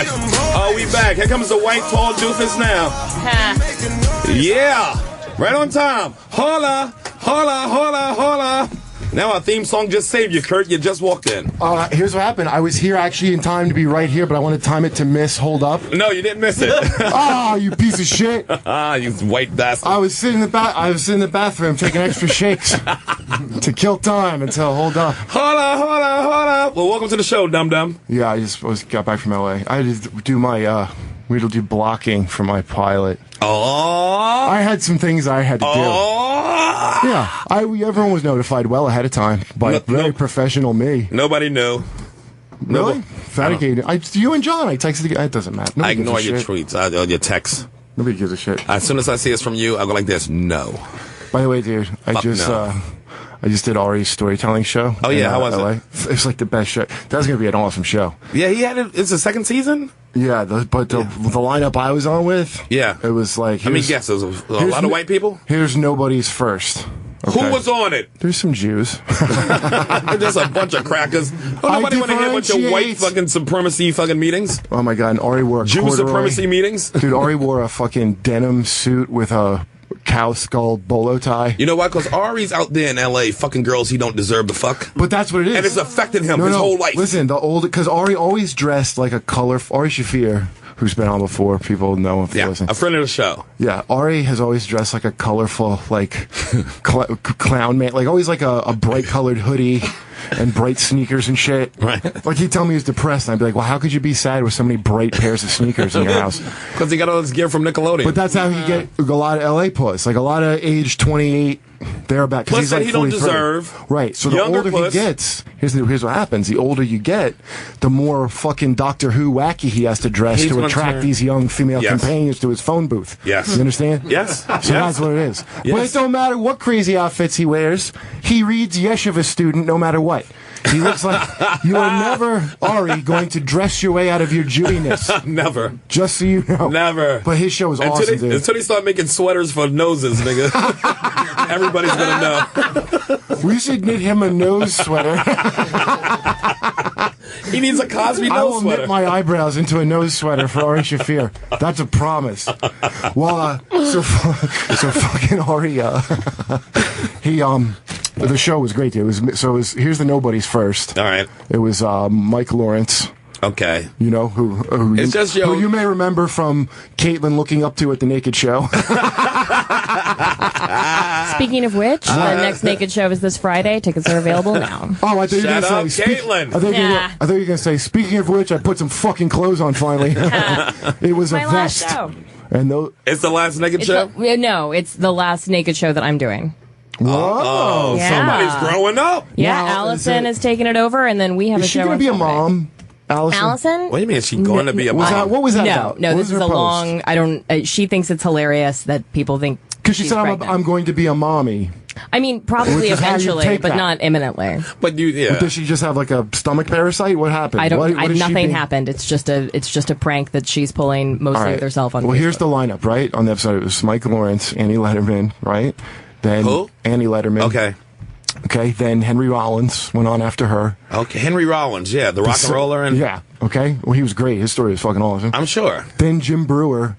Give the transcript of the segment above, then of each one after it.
Oh, we back. Here comes the white tall doofus now. Yeah. Right on time. Holla, holla, holla, holla. Now our theme song just saved you, Kurt. You just walked in. Here's what happened. I was here actually in time to be right here, but I wanted to time it to miss Hold Up. No, you didn't miss it. Oh, you piece of shit. You white bastard. I was sitting in the bathroom taking extra shakes to kill time until Hold Up. Holla, holla, holla. Well, welcome to the show, dum-dum. Yeah, I just got back from L.A. I had to do my, we had to do blocking for my pilot. Oh. I had some things I had to do. Yeah, everyone was notified well ahead of time by very professional me. Nobody knew. Really? Fatigated. You and John, I texted you. It doesn't matter. I ignore your tweets, your texts. Nobody gives a shit. As soon as I see it's from you, I go like this, no. By the way, dude, I just did Ari's storytelling show. Oh, yeah, how was it? It was like the best show. That was going to be an awesome show. Yeah, he had it. It's the second season? Yeah, the lineup I was on with, yeah, it was like... Let me guess, there was a lot of white people? Here's nobody's first. Okay. Who was on it? There's some Jews. Just a bunch of crackers. Nobody want to hear a bunch of white fucking supremacy fucking meetings. Oh my god, and Ari wore a Jew supremacy meetings? Dude, Ari wore a fucking denim suit with a cow skull bolo tie. You know why? Because Ari's out there in L.A. fucking girls he don't deserve to fuck. But that's what it is. And it's affected him his whole life. Listen, because Ari always dressed like a colorful... Ari Shafir, who's been on before, people know if they listen. A friend of the show. Yeah, Ari has always dressed like a colorful, like, clown man. Like, always like a bright colored hoodie and bright sneakers and shit. Right. Like, he'd tell me he was depressed, and I'd be like, well, how could you be sad with so many bright pairs of sneakers in your house? Because he got all this gear from Nickelodeon. But that's how he get a lot of LA puss. Like, a lot of age 28, thereabout. Plus he's that like he don't 43. deserve. Right. So the older he gets, here's what happens. The older you get, the more fucking Doctor Who wacky he has to dress to attract these young female companions to his phone booth. Yes. You understand? Yes. So that's what it is. Yes. But it don't matter what crazy outfits he wears. He reads Yeshiva student no matter what. He looks like you are never, Ari, going to dress your way out of your Jewiness. Never. Just so you know. Never. But his show is awesome, dude. Until they start making sweaters for noses, nigga. Everybody's gonna know. We should knit him a nose sweater. He needs a Cosby nose sweater. I will knit my eyebrows into a nose sweater for Ari Shafir. That's a promise. Well, so fucking Ari, the show was great. Here's the nobodies first. All right. It was Mike Lawrence. Okay. You know, who you may remember from Caitlin looking up to at the Naked Show. Speaking of which, the next Naked Show is this Friday. Tickets are available now. Oh, I thought you were going to say, Caitlin. I thought you were going to say, speaking of which, I put some fucking clothes on finally. It was my a vest. last show. And it's the last Naked Show? No, it's the last Naked Show that I'm doing. Whoa. Yeah. Somebody's growing up. Yeah, Now, Allison is taking it over, and then we have a show. Is she going to be a mom? Allison? What do you mean? Is she going to be a mom? What was that no, about? No, this is a long... she thinks it's hilarious that people think because she said, I'm going to be a mommy. I mean, probably eventually, but not imminently. But does she just have like a stomach parasite? What happened? Nothing happened. It's just a prank that she's pulling mostly with herself on. Well, Facebook. here's the lineup, right? On the episode, it was Mike Lawrence, Annie Letterman, right? Then who? Annie Letterman. Okay. Then Henry Rollins went on after her. Okay, Henry Rollins, yeah, the rock and roller, and okay. Well, he was great. His story was fucking awesome. I'm sure. Then Jim Brewer.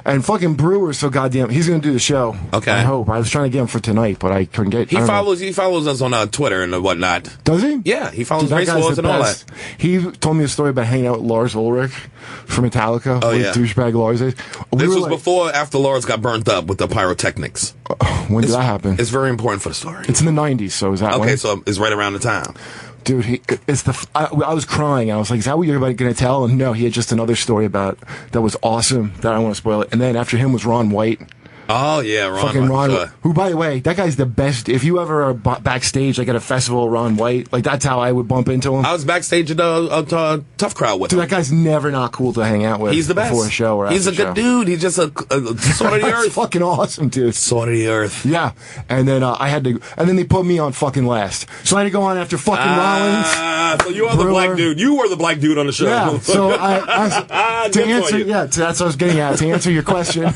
And fucking Brewer's so goddamn... He's going to do the show. Okay. I hope. I was trying to get him for tonight, but I couldn't get... He follows us on Twitter and whatnot. Does he? Yeah, he follows Race Wars and all that. He told me a story about hanging out with Lars Ulrich from Metallica. Oh, yeah. Douchebag Lars is. This was before after Lars got burnt up with the pyrotechnics. When did that happen? It's very important for the story. It's in the 90s, so is that okay, when? so it's right around the time. Dude, I was crying. I was like, is that what you're going to tell? And no, he had just another story that was awesome that I don't want to spoil it. And then after him was Ron White. Oh, yeah, Ron White. Who, by the way, that guy's the best. If you ever are backstage, like at a festival, Ron White, like that's how I would bump into him. I was backstage at a Tough Crowd with him. That guy's never not cool to hang out with. He's the best. Before a show or after He's a good dude. He's just a sort of the earth. Fucking awesome, dude. Sort of the earth. Yeah. And then and then they put me on fucking last. So I had to go on after fucking Rollins. So you are the black dude. You were the black dude on the show. Yeah. So that's what I was getting at. To answer your question.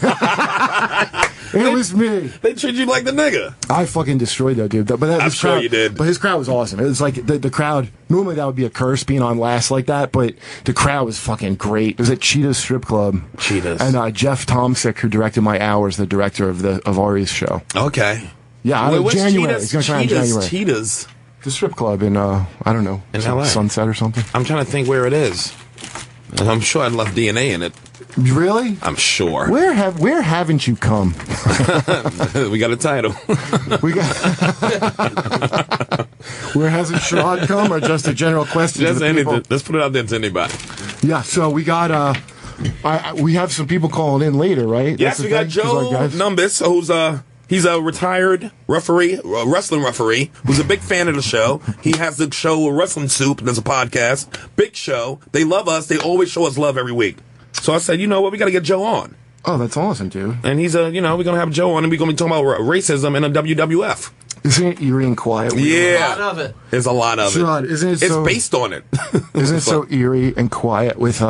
It was me. They treat you like the nigga. I fucking destroyed that dude. I'm sure you did. But his crowd was awesome. It was like the crowd. Normally that would be a curse being on last like that, but the crowd was fucking great. It was at Cheetah's Strip Club. Cheetah's. And Jeff Tomsick, who directed my hours, the director of Ari's show. Okay. Yeah, what's January. Cheetah's? He's gonna try in January. Cheetah's. The strip club in I don't know, in LA. Sunset or something. I'm trying to think where it is. I'm sure I'd love DNA in it. Really? I'm sure. Where haven't you come? We got a title. We got. Where hasn't Sherrod come, or just a general question? Just to the anything. people? Let's put it out there to anybody. Yeah. So we got we have some people calling in later, right? Yes, we got Joe Numbis, who's he's a retired referee, a wrestling referee, who's a big fan of the show. He has the show Wrestling Soup. There's a podcast. Big show. They love us. They always show us love every week. So I said, you know what? We got to get Joe on. Oh, that's awesome, dude. And he's we're going to have Joe on, and we're going to be talking about racism in the WWF. Isn't it eerie and quiet? Yeah. A lot of it. There's a lot of Sherrod, it. isn't it It's so, based on it. Isn't it so eerie and quiet with,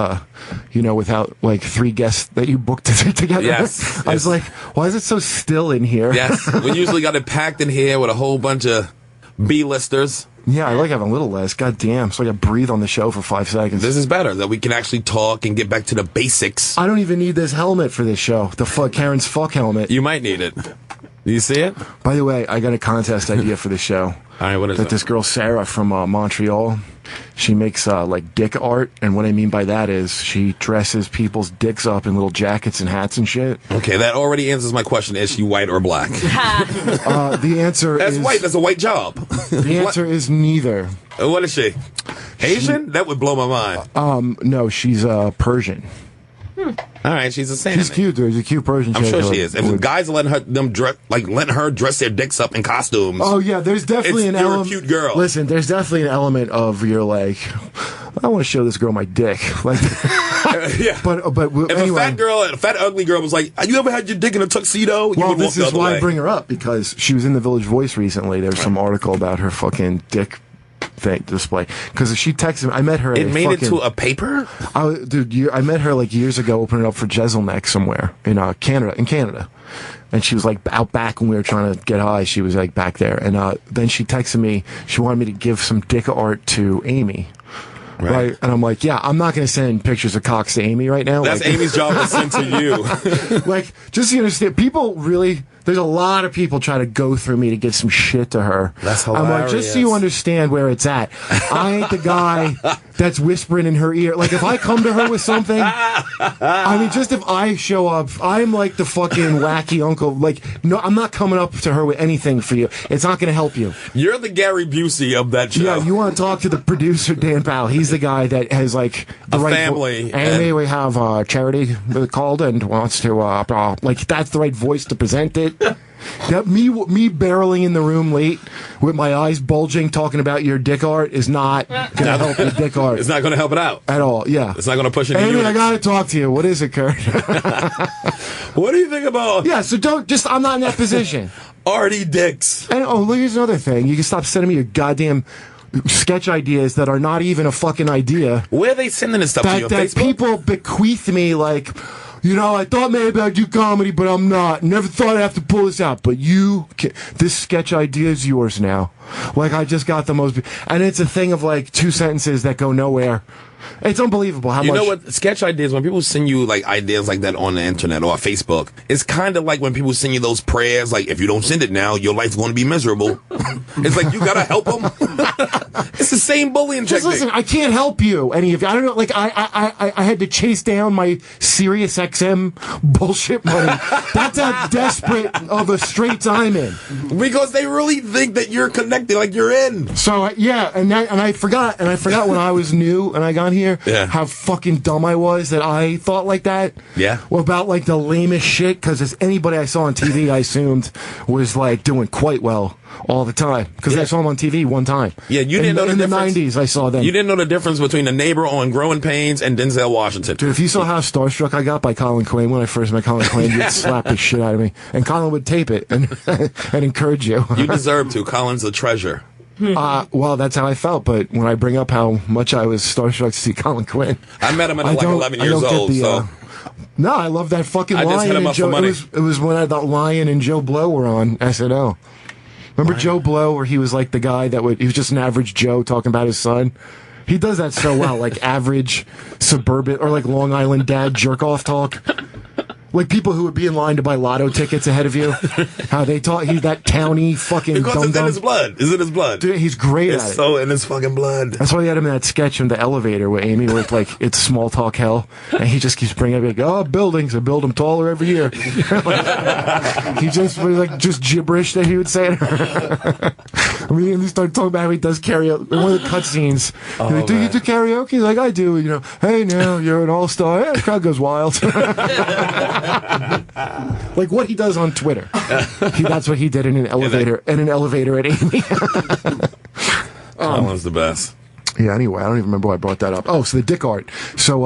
without like 3 guests that you booked together? Yes. I was like, why is it so still in here? Yes. We usually got it packed in here with a whole bunch of B-listers. Yeah, I like having a little less. God damn, so I can breathe on the show for 5 seconds. This is better, that we can actually talk and get back to the basics. I don't even need this helmet for this show. The Karen's fuck helmet. You might need it. Do you see it? By the way, I got a contest idea for the show. All right, what is that? it? This girl, Sarah, from Montreal, she makes like dick art. And what I mean by that is she dresses people's dicks up in little jackets and hats and shit. Okay, that already answers my question. Is she white or black? The answer That's is... white. That's a white job. The answer is neither. What is she? Asian? That would blow my mind. No, she's Persian. All right, she's a Santa. She's cute, dude. She's a cute Persian. I'm sure she is. If guys are letting her dress their dicks up in costumes. Oh yeah, there's definitely an element. You're a cute girl. Listen, there's definitely an element of you're like, I want to show this girl my dick. Like, yeah. But if anyway, a fat ugly girl was like, "You ever had your dick in a tuxedo?" Well, this is why I bring her up, because she was in the Village Voice recently. There's some article about her fucking dick display, because she texted me. I met her. It made it to a paper. I met her like years ago, opening up for Jezelnik somewhere in Canada, and she was like out back when we were trying to get high. She was like back there, and then she texted me. She wanted me to give some dick art to Amy. Right. And I'm like, yeah, I'm not going to send pictures of cocks to Amy right now. That's like, Amy's job to send to you. Like, just so you understand, people really, there's a lot of people trying to go through me to get some shit to her. That's hilarious. I'm like, just so you understand where it's at. I ain't the guy that's whispering in her ear. Like, if I come to her with something, I mean, just if I show up, I'm like the fucking wacky uncle. Like, no, I'm not coming up to her with anything for you. It's not going to help you. You're the Gary Busey of that show. Yeah, you want to talk to the producer, Dan Powell. He's the guy that has, like, the a right family. Amy, we have Charity called and wants to, like, that's the right voice to present it. That me barreling in the room late with my eyes bulging talking about your dick art is not going to help your dick art. It's not going to help it out. At all, yeah. It's not going to push it in. Amy, I got to talk to you. What is it, Kurt? What do you think about... Yeah, so I'm not in that position. Artie dicks. And, here's another thing. You can stop sending me your goddamn sketch ideas that are not even a fucking idea. Where are they sending this stuff to you? That Facebook? people bequeath me like, I thought maybe I'd do comedy, but I'm not. Never thought I'd have to pull this out. But this sketch idea is yours now. Like, I just got the most... And it's a thing of, like, 2 sentences that go nowhere. It's unbelievable how much... You know what? Sketch ideas, when people send you, like, ideas like that on the internet or Facebook, it's kind of like when people send you those prayers, like, if you don't send it now, your life's going to be miserable. It's like, you got to help them. It's the same bullying technique. Just listen, I can't help you, any of you. I don't know, like, I had to chase down my Sirius XM bullshit money. That's how desperate of a straits I'm in. Because they really think that you're connected, like you're in. So, yeah, and I forgot when I was new and I got here, how fucking dumb I was that I thought like that. Yeah. Well, about, like, the lamest shit, because anybody I saw on TV, I assumed, was, like, doing quite well all the time, because I saw them on TV one time. Yeah, you didn't know the difference. In the 90s, I saw them. You didn't know the difference between a neighbor on Growing Pains and Denzel Washington. Dude, if you saw how starstruck I got by Colin Quinn when I first met Colin Quinn, you'd slap the shit out of me. And Colin would tape it and encourage you. You deserve to. Colin's a treasure. Well, that's how I felt, but when I bring up how much I was starstruck to see Colin Quinn... I met him at 11 years old, so... No, I love that fucking I just Lion hit him and up for Joe. money. It was when I thought Lion and Joe Blow were on SNL. Remember Joe Blow, where he was like the guy he was just an average Joe talking about his son? He does that so well, like average suburban or like Long Island dad jerk off talk. Like people who would be in line to buy lotto tickets ahead of you. How they talk, he's that towny fucking Because it's in dum-dum. his blood. It's in his blood. Dude, he's great It's at it. so in his fucking blood. That's why they had him in that sketch in the elevator with Amy, where it's like, it's small talk hell. And he just keeps bringing up, like, oh, buildings, I build them taller every year. He just was like, just gibberish that he would say. I mean, he started talking about how he does karaoke. One of the cutscenes. Like, do you do karaoke? He's like, I do. You know, hey, now you're an all-star. Yeah, the crowd goes wild. Like what he does on Twitter. That's what he did in an elevator. In an elevator at Amy. That one's the best. Yeah, anyway, I don't even remember why I brought that up. Oh, so the dick art. So,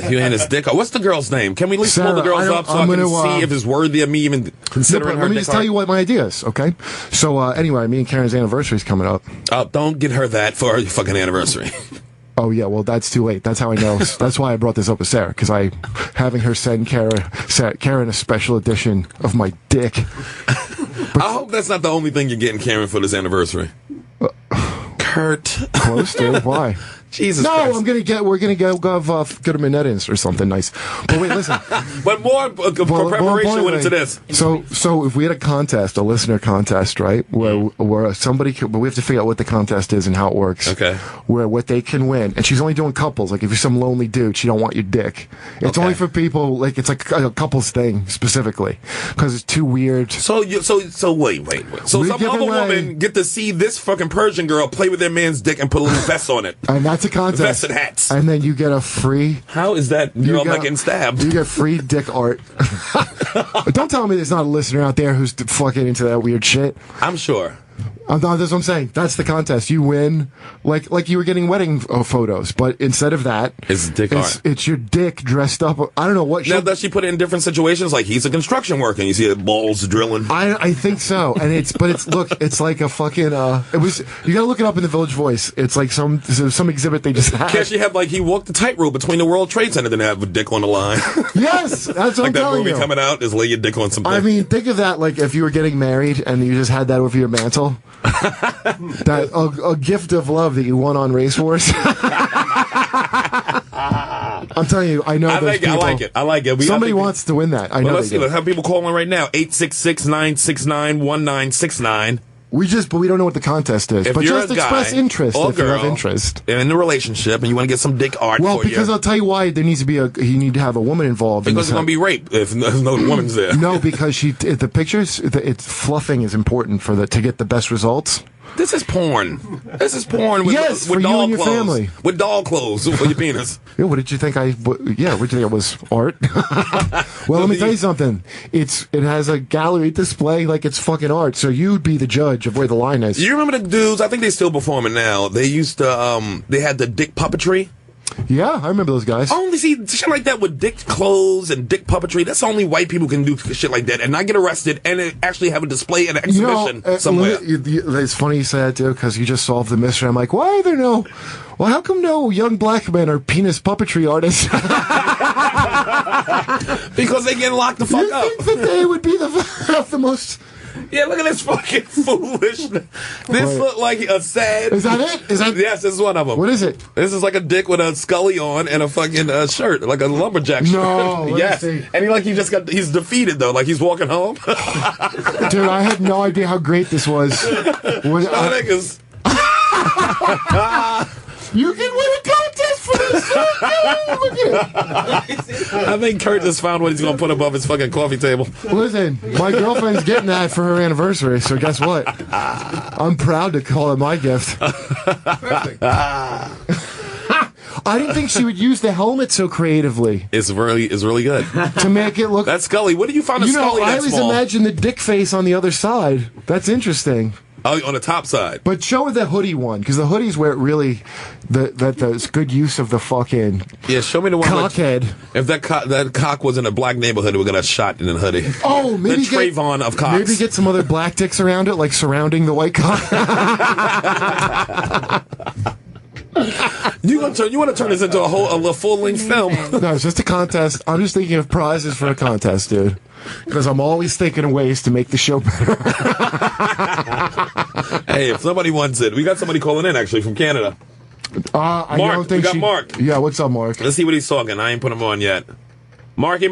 you and his dick. What's the girl's name? Can we at least pull the Sarah, girls up so I can see if it's worthy of me even considering her let me dick just tell you what my idea is, okay? So, anyway, me and Karen's anniversary is coming up. Don't get her that for her fucking anniversary. Oh, yeah, well, that's too late. That's how I know. That's why I brought this up with Sarah, because having her send Karen a special edition of my dick. I hope that's not the only thing you're getting Karen for this anniversary. Kurt. Close to. Why? Jesus no, Christ. we're gonna go to Menettins or something nice. But wait, listen. But more for preparation went into this. So if we had a contest, a listener contest, right, where somebody but we have to figure out what the contest is and how it works. Okay. Where what they can win, and she's only doing couples. Like if you're some lonely dude, she don't want your dick. It's only for people. Like it's like a couples thing specifically because it's too weird. So wait. So some other woman get to see this fucking Persian girl play with their man's dick and put a little vest on it. And that's a contest. Vests and hats. And then you get a free... How is that girl not getting stabbed? You get free dick art. Don't tell me there's not a listener out there who's fucking into that weird shit. I'm sure. That's what I'm saying. That's the contest. You win, like you were getting wedding photos, but instead of that, it's dick art. It's your dick dressed up. I don't know what. Now, does she put it in different situations? Like he's a construction worker, and you see the balls drilling. I think so. And it's like a fucking. You gotta look it up in the Village Voice. It's like some exhibit they just had. Can't she have like he walked the tightrope between the World Trade Center and have a dick on the line? Yes, that's what like I'm that telling movie you. coming out is lay your dick on something. I mean, think of that like if you were getting married and you just had that over your mantle. That a gift of love that you won on Race Horse. I'm telling you, I know those people. I like it. Somebody wants to win that. I know. Let's see. Let's have people calling right now. 866-969-1969. But we don't know what the contest is. But just express interest if you have interest. In a relationship and you want to get some dick art. Well, because I'll tell you why there needs to be you need to have a woman involved. Because it's going to be rape if no woman's there. No, because the pictures, fluffing is important to get the best results. This is porn. This is porn with, yes, with for doll you and your clothes. family. With doll clothes for your penis. Yeah, what did you think what did you think it was art? Well, let me tell you something. It has a gallery display like it's fucking art, so you'd be the judge of where the line is. You remember the dudes, I think they still perform it now. They used to they had the dick puppetry. Yeah, I remember those guys. I only see shit like that with dick clothes and dick puppetry. That's only white people can do shit like that and not get arrested and actually have a display and an exhibition somewhere. It's funny you say that, too, because you just solved the mystery. I'm like, why are there how come no young black men are penis puppetry artists? Because they get locked the fuck up. You think that they would be the most... Yeah, look at this fucking foolishness. This look like a sad... Is that it? Yes, this is one of them. What is it? This is like a dick with a Scully on and a fucking shirt, like a lumberjack shirt. No, yes. And he's defeated, though, like he's walking home. Dude, I had no idea how great this was. You can win a contest for this. Look at it. I think Kurt just found what he's going to put above his fucking coffee table. Listen, my girlfriend's getting that for her anniversary, so guess what? I'm proud to call it my gift. Perfect. I didn't think she would use the helmet so creatively. It's really good. To make it look... That's Scully. What do you find a Scully I that always small? imagine the dick face on the other side. That's interesting. Oh, on the top side. But show her the hoodie one, because the hoodie's where it really... That's good use of the fucking... Yeah, show me the one... Cockhead. If that cock was in a black neighborhood, we're going to shot in a hoodie. Oh, maybe the Trayvon of cocks. Maybe get some other black dicks around it, like surrounding the white cock. You want to turn this into a full-length film? No, it's just a contest. I'm just thinking of prizes for a contest, dude. Because I'm always thinking of ways to make the show better. Hey, if somebody wants it, we got somebody calling in actually from Canada. I Mark, don't think we got Mark. Yeah, what's up, Mark? Let's see what he's talking. I ain't put him on yet. Mark?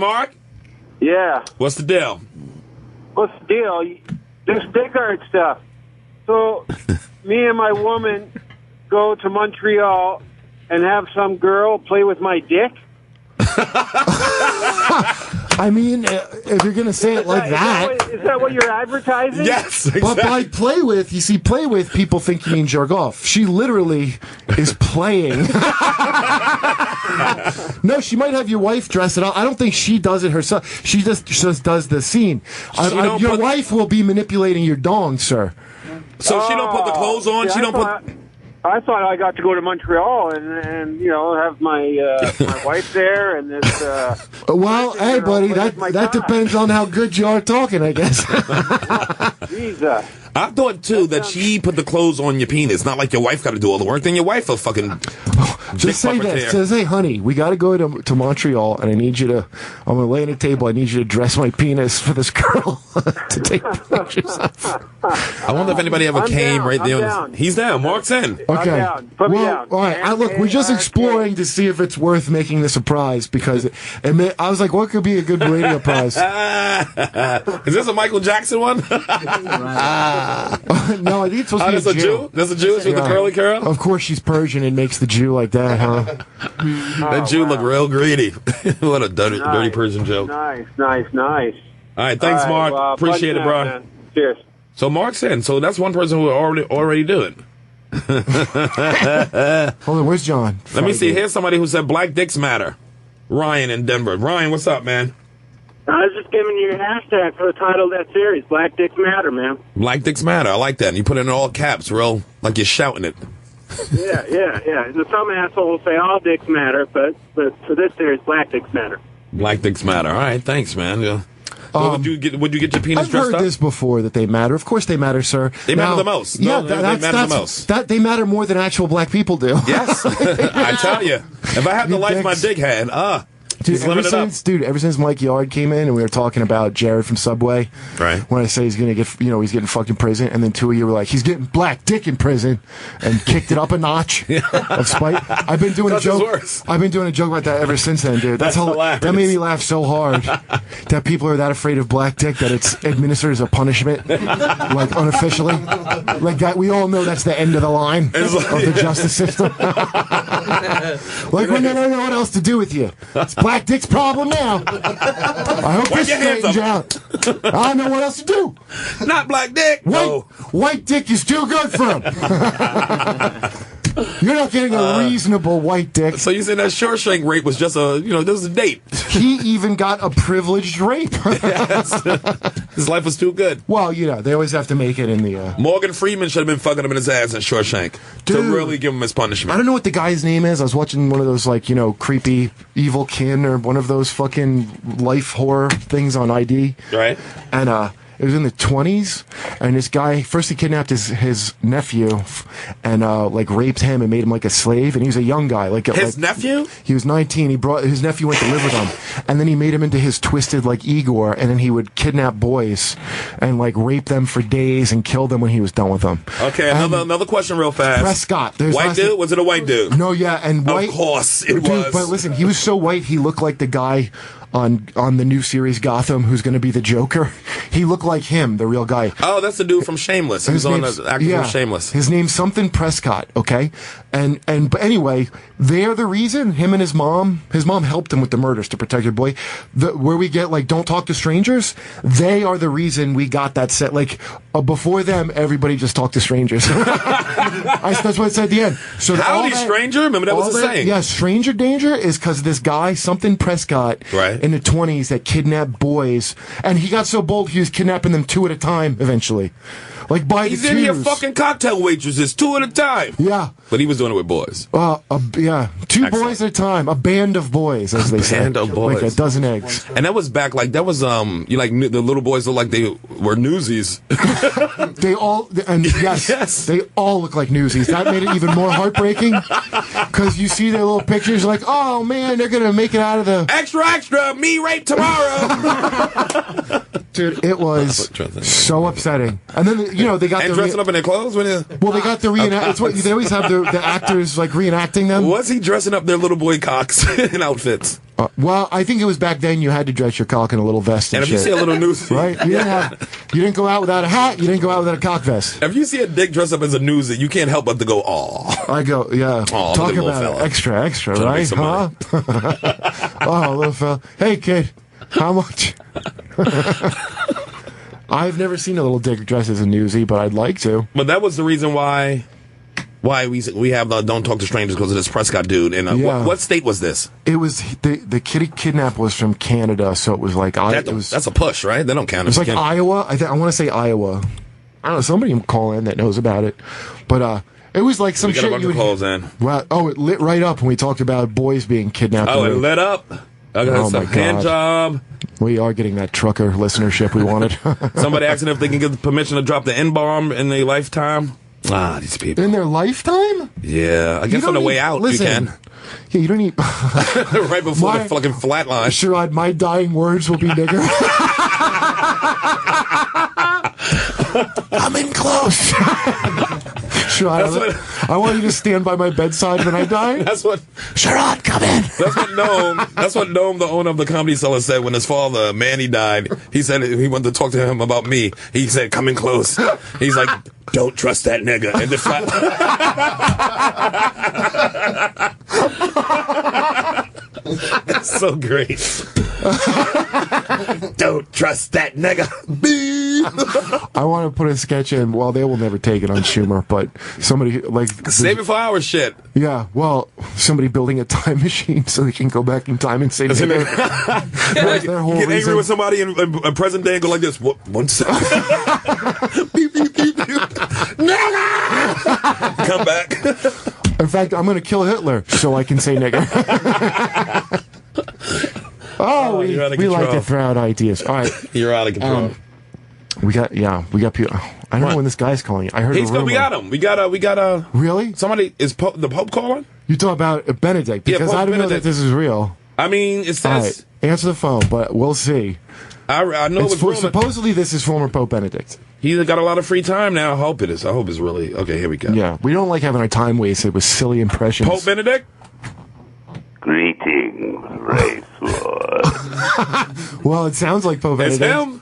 Yeah. What's the deal? What's the deal? This dick art stuff. So, me and my woman go to Montreal and have some girl play with my dick? I mean, if you're going to say it like that. Is that what you're advertising? Yes, exactly. But by play with, people think you mean jerk off. She literally is playing. No, she might have your wife dress it up. I don't think she does it herself. She just does the scene. Your wife will be manipulating your dong, sir. So she don't put the clothes on? I thought I got to go to Montreal and have my my wife there and this. Well, hey, buddy, that depends on how good you are talking, I guess. Jesus. I thought too that she put the clothes on your penis. Not like your wife got to do all the work. Then your wife will fucking. Just say this. Says, hey, honey, we got to go to Montreal, and I need you to. I'm gonna lay on the table. I need you to dress my penis for this girl to take pictures of. I wonder if anybody ever came right there. He's down. Mark's in. Okay. Put me down. All right. Look, we're just exploring to see if it's worth making this a prize because I was like, what could be a good radio prize? Is this a Michael Jackson one? No, I think it's supposed to be a Jew. That's a Jew with the curly curl. Of course, she's Persian and makes the Jew like that, huh? That Jew looked real greedy. What a dirty Persian joke. Nice. All right, thanks, Mark. Well, appreciate it, bro. Man. Cheers. So Mark's in. So that's one person who already do it. Hold on, where's John? Let me see. Here's somebody who said black dicks matter. Ryan in Denver. Ryan, what's up, man? I was just giving you a hashtag for the title of that series. Black Dicks Matter, man. Black dicks matter. I like that. And you put it in all caps, real like you're shouting it. Yeah. And some asshole will say all dicks matter, but for this series, black dicks matter. Black dicks matter. All right, thanks, man. Yeah. So would you get your penis I've dressed heard up? this before that they matter. Of course they matter, sir. They matter the most. Yeah, they matter the most. They matter more than actual black people do. Yes, I tell you. If I had the life my dick had, Dude, ever since Mike Yard came in and we were talking about Jared from Subway, right? When I say he's gonna get, he's getting fucked in prison, and then two of you were like, he's getting black dick in prison, and kicked it up a notch of spite. I've been doing a joke about that ever since then, dude. That's hilarious. That made me laugh so hard that people are that afraid of black dick that it's administered as a punishment, like unofficially. Like that, we all know that's the end of the line of the justice system. Like when they don't know what else to do with you. It's black dick's problem now. I hope this straightens out. I don't know what else to do. Not black dick. White dick is too good for him. You're not getting a reasonable white dick. So you said that Shawshank rape was just this was a date. He even got a privileged rape. His life was too good. Well, they always have to make it in the... Morgan Freeman should have been fucking him in his ass in Shawshank to really give him his punishment. I don't know what the guy's name is. I was watching one of those, creepy evil kin or one of those fucking life horror things on ID. Right. And, it was in the 20s, and this guy, first he kidnapped his nephew and, raped him and made him like a slave, and he was a young guy. His nephew? He was 19. His nephew went to live with him, and then he made him into his twisted, Igor, and then he would kidnap boys and, rape them for days and kill them when he was done with them. Okay, another question real fast. Prescott. White dude? Was it a white dude? No, yeah, and white. Of course it was. But listen, he was so white, he looked like the guy on the new series Gotham who's going to be the Joker. He looked like him, the real guy. Oh, that's the dude from Shameless. He was on the actor from Shameless. His name's something Prescott, okay? But anyway, they're the reason, him and his mom helped him with the murders to protect your boy. Where we get, don't talk to strangers, they are the reason we got that set. Before them, everybody just talked to strangers. That's what it said at the end. So Howdy, stranger? Remember that was the saying. Yeah, stranger danger is because this guy, something Prescott, right, in the 20s that kidnapped boys, and he got so bold he was kidnapping them 2 at a time eventually. Like by He's the in here twos. fucking cocktail waitresses 2 at a time. Yeah. But he was doing it with boys. Yeah. 2 Excellent. boys at a time. A band of boys, as they say. Band of boys. Like a dozen eggs. And that was back like, that was, you like, the little boys looked like they were newsies. They all, and yes, they all look like newsies. That made it even more heartbreaking. Because you see their little pictures like, oh man, they're going to make it out of the... Extra, extra, me rape tomorrow. Dude, it was so upsetting. And then, they got And dressing up in their clothes? They got the reenact. They always have the actors like reenacting them. Was he dressing up their little boy cocks in outfits? Well, I think it was back then you had to dress your cock in a little vest and if you shit. see a little newsie, right? You didn't go out without a hat. You didn't go out without a cock vest. If you see a dick dressed up as a newsie, you can't help but to go, aw. I go, yeah. Aw, Talk little about fella. it. Extra, Trying to right? make some Huh? Oh, little fella. Hey, kid. How much? I've never seen a little dick dressed as a newsie, but I'd like to. But that was the reason why we have Don't Talk to Strangers, because of this Prescott dude. And what state was this? It was the kid kidnapped was from Canada, so it was like That's a push, right? They don't count. It was like Iowa. I want to say Iowa. I don't know. Somebody can call in that knows about it, but it was like some we got shit. a bunch of calls in. Well, it lit right up when we talked about boys being kidnapped. Oh, it lit up. Oh my hand God. job. We are getting that trucker listenership we wanted. Somebody asking if they can get permission to drop the N-bomb in their lifetime. These people. In their lifetime? Yeah, I guess on the way out you can. Yeah, you don't need... Right before the fucking flatline. Sherrod, my dying words will be nigger. I'm in close. Sherrod, I want you to stand by my bedside when I die. Sherrod, come in. That's what Noam, the owner of the Comedy Cellar, said when his father, Manny, died. He said he wanted to talk to him about me. He said, come in close. He's like, don't trust that nigga. And the flat... That's so great. Don't trust that nigga. I want to put a sketch in. Well, they will never take it on Schumer, but somebody like save it for our shit. Yeah, well, somebody building a time machine so they can go back in time and say nigga. Their whole Get reason. angry with somebody in present day and go like this. What? 1 second. Beep, beep, beep, beep. Nigga! Come back. In fact, I'm going to kill Hitler so I can say nigger. We like to throw out ideas. All right. You're out of control. We got people. I don't know when this guy's calling you. I heard a rumor. We got him. We got Really? Somebody, is the Pope calling? You talk about Benedict, because Pope I don't know that Benedict. this is real. I mean, it All says... right, answer the phone, but we'll see. I know it was supposedly this is former Pope Benedict. He's got a lot of free time now. I hope it is. I hope it's really... Okay, here we go. Yeah, we don't like having our time wasted with silly impressions. Pope Benedict? Greetings, race war. Well, it sounds like Pope It's Benedict.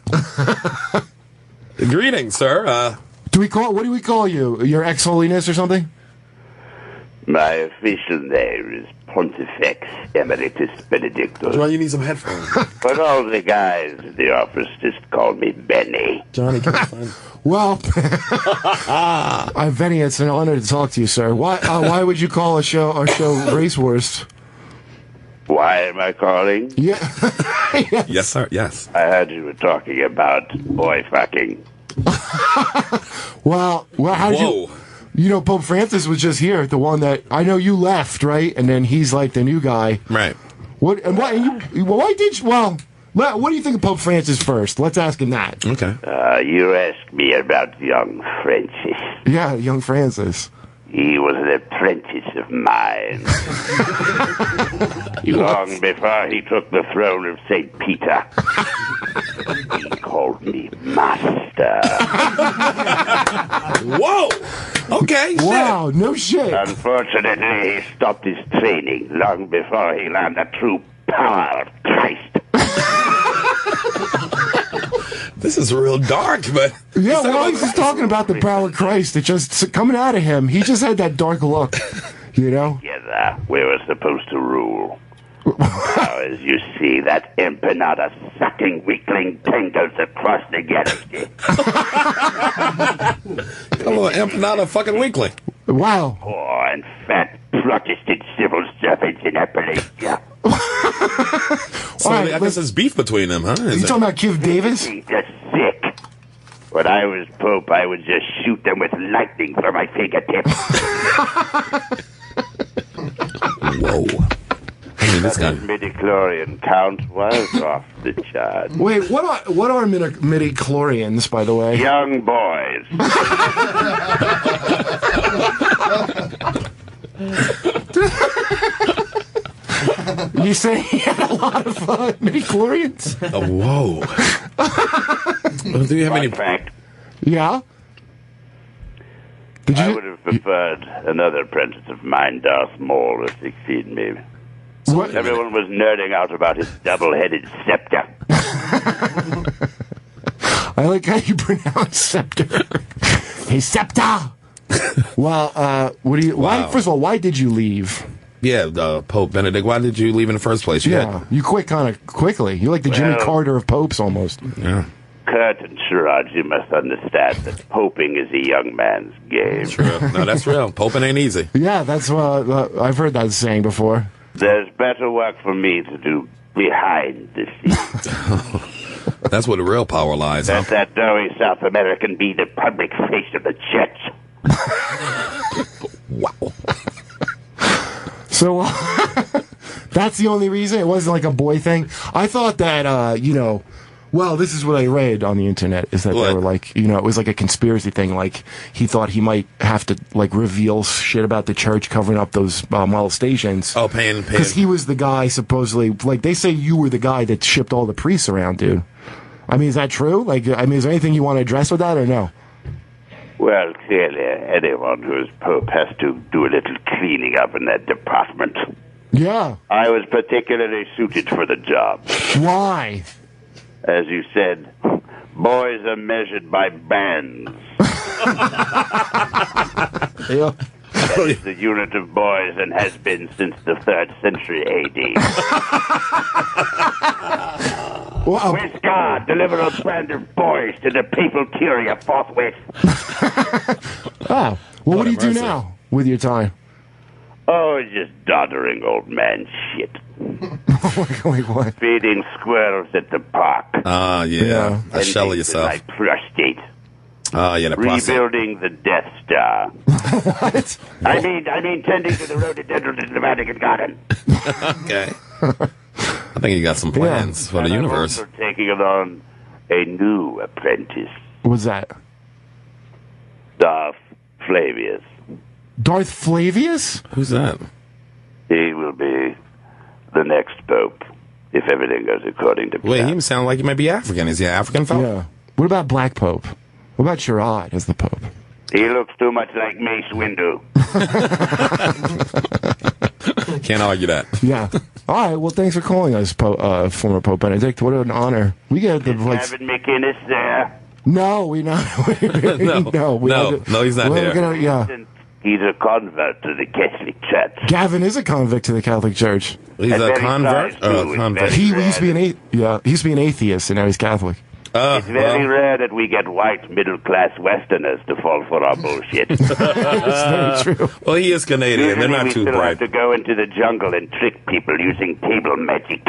him. Greetings, sir. What do we call you? Your Ex Holiness or something? My official name is Pontifex Emeritus Benedictus. John, you need some headphones. But all the guys in the office just call me Benny. Johnny, can't find... Well, Benny, it's an honor to talk to you, sir. Why would you call our show Race Wars? Why am I calling? Yeah. Yes, sir. Yes. I heard you were talking about boy fucking. Well, how did you... You know, Pope Francis was just here, the one that... I know you left, right? And then he's like the new guy. Right. What do you think of Pope Francis first? Let's ask him that. Okay. You asked me about young Francis. Yeah, young Francis. He was an apprentice of mine. Long before he took the throne of St. Peter. He called me Master. Whoa! Okay, wow, no shit. Unfortunately, he stopped his training long before he learned the true power of Christ. This is real dark, but... Yeah, well, he's just talking about the power of Christ. It's just coming out of him. He just had that dark look, you know? Together, we were supposed to rule. Now, as you see, that empanada sucking weakling tangles across the galaxy. A little empanada fucking weakling. Wow. Poor and fat Protestant civil servants in Appalachia. So All right, I guess there's beef between them, huh? You talking about Kiv Davis? He's just sick. When I was Pope, I would just shoot them with lightning from my fingertips. Whoa. I mean, this guy. Midi-chlorian count was off the chart. Wait, what are midi-chlorians, by the way? Young boys. You say he had a lot of midi-chlorians? Whoa. Do you have any... fact? Yeah? I would have preferred another apprentice of mine, Darth Maul, to succeed me. What? Everyone was nerding out about his double-headed scepter. I like how you pronounce scepter. Hey, scepter! Well, what do you... Why, first of all, why did you leave? Yeah, Pope Benedict, why did you leave in the first place? You quit kind of quickly. You're like the Jimmy Carter of popes, almost. Yeah. Kurt and Sherrod, you must understand that poping is a young man's game. That's real. No, that's real. Poping ain't easy. Yeah, that's I've heard that saying before. There's better work for me to do behind the scenes. That's where the real power lies. Let that doughy South American be the public face of the church. Wow. So, that's the only reason? It wasn't like a boy thing? I thought that, well, this is what I read on the internet, is that they were like, it was like a conspiracy thing. Like, he thought he might have to, like, reveal shit about the church covering up those molestations. Oh, paying. Because he was the guy, supposedly, like, they say you were the guy that shipped all the priests around, dude. I mean, is that true? Like, I mean, is there anything you want to address with that, or no? Well, clearly, anyone who is Pope has to do a little cleaning up in that department. Yeah. I was particularly suited for the job. Why? As you said, boys are measured by bands. Yeah. That is the unit of boys and has been since the 3rd century A.D. Well, With God, deliver a band of boys to the papal curia forthwith. well, what do you do now with your time? Oh, just doddering old man shit. Like what? Feeding squirrels at the park. Yeah. A shell of yourself. My prostate. Yeah, the prostate. Rebuilding the Death Star. What? I mean, tending to the rhododendron in the Vatican Garden. Okay. I think you got some plans for the universe. I'm also taking on a new apprentice. What's that? Darth Flavius. Darth Flavius? Who's that? He will be the next pope, if everything goes according to plan. Wait, he sounds like he might be African. Is he an African fellow? Yeah. What about Black Pope? What about Sherrod as the Pope? He looks too much like Mace Windu. Can't argue that. Yeah. All right. Well, thanks for calling us, former Pope Benedict. What an honor. We get the Gavin McInnes there. No, we not. No, he's not there. Yeah. He's a convert to the Catholic Church. Gavin is a convict to the Catholic Church. He's a convert? Convert. He used to be he used to be an atheist, and now he's Catholic. It's very rare that we get white middle-class Westerners to fall for our bullshit. That's very true. Well, he is Canadian. Usually They're not too we still bright. have to go into the jungle and trick people using table magic.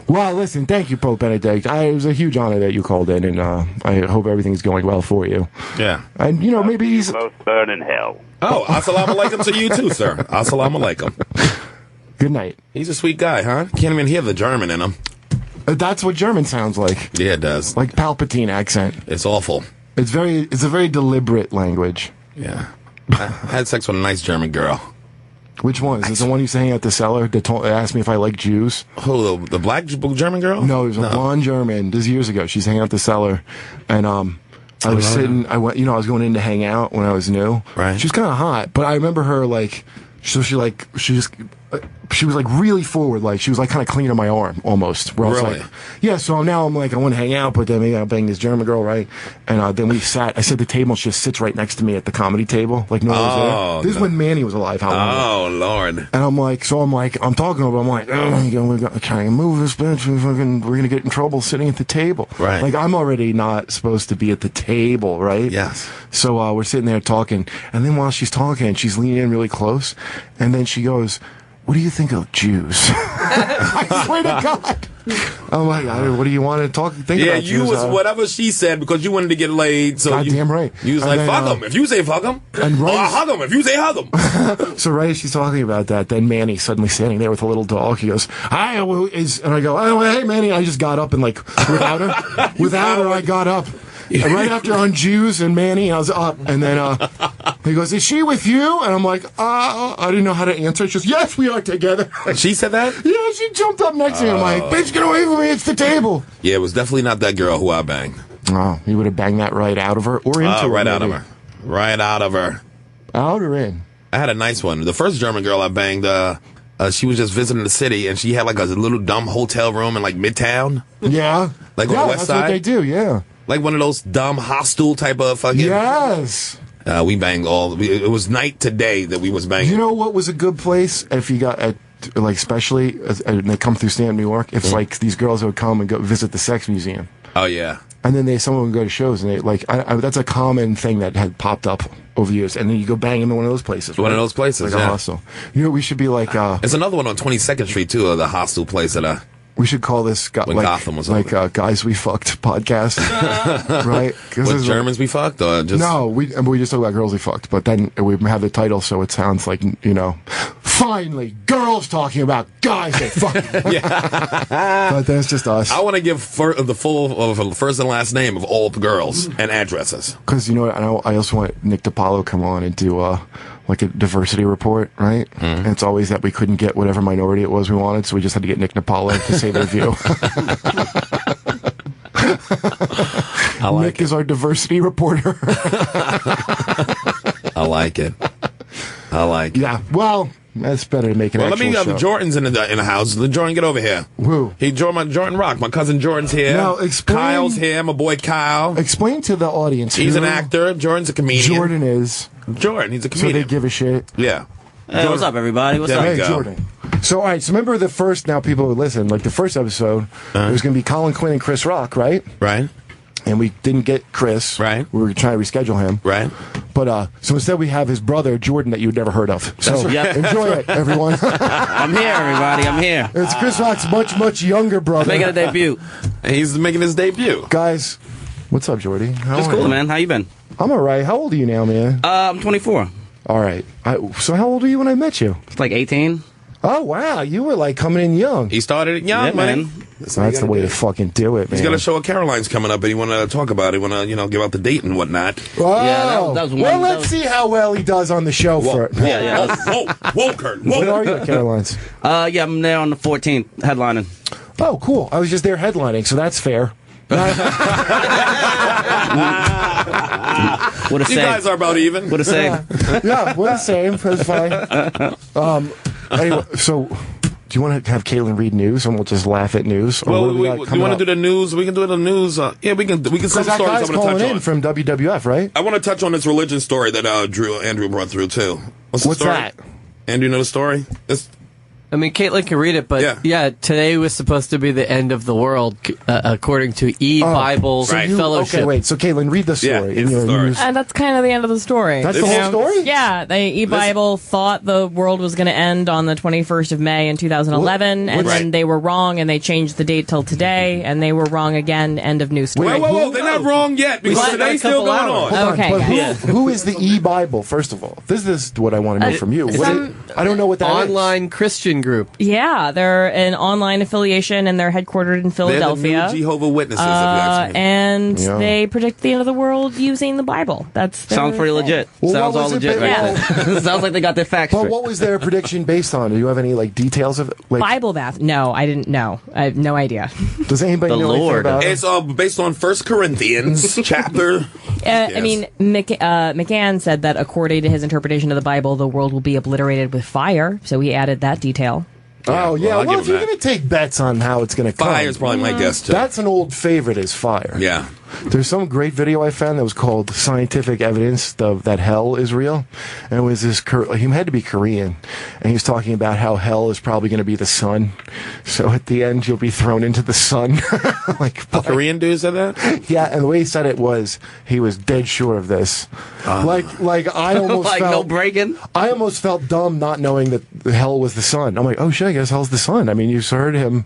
Well, listen, thank you, Pope Benedict. It was a huge honor that you called in, and I hope everything's going well for you. Yeah. And, maybe he's... Both burn in hell. Oh, assalamu alaikum to you too, sir. Assalamu alaikum. Good night. He's a sweet guy, huh? Can't even hear the German in him. That's what German sounds like. Yeah, it does. Like Palpatine accent. It's awful. It's a very deliberate language. Yeah. I had sex with a nice German girl. Which one? Is it the one who used to hang out the cellar that asked me if I like Jews? Who, the black German girl? No, it was a blonde German. This is years ago. She's hanging out the cellar. And I was sitting, I went, I was going in to hang out when I was new. Right. She was kind of hot, but I remember her she was like really forward, like she was like kind of cleaning my arm almost. Where I was Really? like, yeah. So now I'm like, I want to hang out, but then maybe I'll bang this German girl, right? And then we sat. I said the table just sits right next to me at the comedy table, like no one was there. This is when Manny was alive. How long? Oh Lord! And I'm talking over. I'm like, we can't move this bitch. We're gonna get in trouble sitting at the table. Right. Like I'm already not supposed to be at the table, right? Yes. So we're sitting there talking, and then while she's talking, she's leaning in really close, and then she goes, what do you think of Jews? I swear to God. I'm like, what do you want to think about Jews? Yeah, you was whatever she said because you wanted to get laid. So goddamn right. You was like, fuck them. If you say fuck them. And I'll hug them. If you say hug them. So right as she's talking about that, then Manny suddenly standing there with a little dog. He goes, and I go, oh, hey, Manny. I just got up and without her, I got up. And right after on Jews and Manny, I was up. And then he goes, is she with you? And I'm like, I didn't know how to answer. She goes, yes, we are together. She said that? Yeah, she jumped up next to me. I'm like, bitch, get away from me. It's the table. Yeah, it was definitely not that girl who I banged. Oh, you would have banged that right out of her or into her. Right out of her. Right out of her. Out or in? I had a nice one. The first German girl I banged, she was just visiting the city, and she had a little dumb hotel room in Midtown. Yeah. On the west side. That's what they do, yeah. Like one of those dumb hostel type of fucking... Yes. We banged it was night to day that we was banging. You know what was a good place if you got especially and they come through Stanton, New York? If these girls would come and go visit the sex museum. Oh yeah. And then someone would go to shows and they that's a common thing that had popped up over the years. And then you go bang into one of those places. One of those places, a hostel. You know, we should be like. There's another one on 22nd Street too, the hostel place that we should call this Gotham was Guys We Fucked podcast, right? What, Germans we fucked or just... No, we just talk about girls we fucked, but then we have the title so it sounds like, finally, girls talking about guys they fucked. But that's just us. I want to give the full first and last name of all the girls and addresses. Because, I also want Nick DiPaolo come on and do a diversity report, right? Mm-hmm. And it's always that we couldn't get whatever minority it was we wanted, so we just had to get Nick DiPaolo to say their view. Nick is our diversity reporter. I like it. Yeah, well, that's better to make an actual show. Let me the Jordan's in the house. Jordan, get over here. Who? Jordan Rock. My cousin Jordan's here. Now, Kyle's here. My boy Kyle. Explain to the audience. He's an actor. Jordan's a comedian. Jordan, he's a comedian. So they give a shit. Yeah. Hey, what's up, everybody? What's up? Hey, Jordan. So, all right. So, remember the first. Now, people who listen, the first episode, it was going to be Colin Quinn and Chris Rock, right? Right. And we didn't get Chris. Right. We were trying to reschedule him. Right. But so instead, we have his brother Jordan that you'd never heard of. So enjoy it, everyone. I'm here, everybody. I'm here. It's Chris Rock's much younger brother. Making a debut. He's making his debut. Guys, what's up, Jordy? Just cool, man. How you been? I'm all right. How old are you now, man? I'm 24. All right. So how old were you when I met you? It's like 18. Oh, wow. You were coming in young. He started young, man. That's the way to fucking do it, man. He's got a show at Caroline's coming up, and he want to talk about it. He want to, give out the date and whatnot. Oh, yeah, that was one. Well, let's see how well he does on the show for it. Yeah. Whoa, Kurt. What are you at Caroline's? Yeah, I'm there on the 14th, headlining. Oh, cool. I was just there headlining, so that's fair. What a you guys are about even. What a save. Yeah, we're the same. That's fine. Anyway, so do you want to have Caitlin read news and we'll just laugh at news? Or do you want to do the news? We can do the news. Yeah, we can some stories I want to touch on. From WWF, right? I want to touch on this religion story that Andrew brought through too. What's the story? That? Andrew, you know the story? Caitlin can read it, but yeah, today was supposed to be the end of the world, according to E-Bible Fellowship. Okay, wait, so Caitlin, read the story. Yeah, the story. That's kind of the end of the story. That's the whole story? Yeah, the E-Bible thought the world was going to end on the 21st of May in 2011, and then they were wrong, and they changed the date till today, and they were wrong again, end of news story. Whoa, they're not wrong yet, because today's still going on. Okay, but who is the E-Bible, first of all? This is what I want to know from you. I don't know what that is. Online Christian group. Yeah, they're an online affiliation, and they're headquartered in Philadelphia. They're the new Jehovah's Witnesses, if you ask me. And they predict the end of the world using the Bible. Sounds pretty legit. Well, sounds all legit. Sounds like they got their facts straight. But what was their prediction based on? Do you have any details of it? Bible math? No, I didn't know. I have no idea. Does anybody know anything about it? It's based on 1 Corinthians chapter. Yes. I mean, McCann said that according to his interpretation of the Bible, the world will be obliterated with fire. So he added that detail. Oh, yeah. Well, if you're going to take bets on how it's going to come. Fire's probably my guess, too. That's an old favorite, is fire. Yeah. there's some great video I found that was called "Scientific Evidence that Hell is Real," and it was this. He had to be Korean, and he was talking about how hell is probably going to be the sun. So at the end, you'll be thrown into the sun. Like a Korean dude said that. Yeah, and the way he said it was he was dead sure of this. Like I almost like felt no breaking. I almost felt dumb not knowing that hell was the sun. I'm like, oh shit, I guess hell's the sun. I mean, you heard him.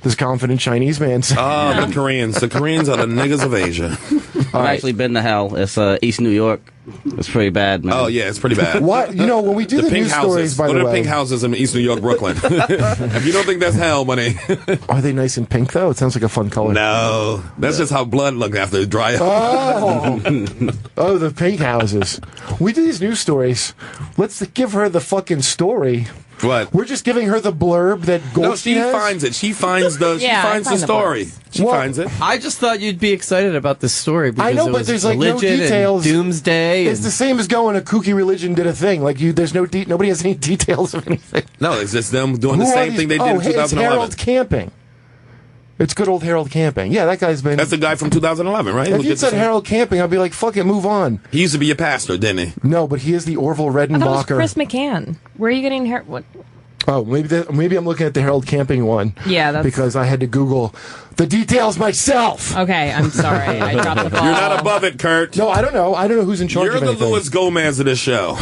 This confident Chinese man said. Oh, the Koreans. The Koreans are the niggas of Asia. I've actually been to hell. It's East New York. It's pretty bad, man. Oh, yeah, it's pretty bad. What? You know, when we do the pink news houses. stories, by Go the to way. the pink houses in East New York, Brooklyn. If you don't think that's hell, money. Are they nice and pink, though? It sounds like a fun color. No. That's just how blood looked after it dry up. Oh, the pink houses. We do these news stories. Let's give her the fucking story. What? We're just giving her the blurb that Goldstein has? Finds it. She finds the story. She finds it. I just thought you'd be excited about this story because I know, it but was there's like no religion details. And doomsday. It's the same as going a kooky religion did a thing. Like there's no nobody has any details of anything. No, it's just them doing the same thing they did in 2011. It's Harold Camping. It's good old Harold Camping. Yeah, that guy's been... That's the guy from 2011, right? If you said Harold Camping, I'd be like, fuck it, move on. He used to be a pastor, didn't he? No, but he is the Orville Redenbacher. I thought it was Chris McCann. Where are you getting what? Oh, maybe I'm looking at the Harold Camping one. Yeah, that's... Because I had to Google the details myself. Okay, I'm sorry. I dropped the ball. You're not above it, Kurt. No, I don't know. I don't know who's in charge of anything. You're the Luis Gomez of this show.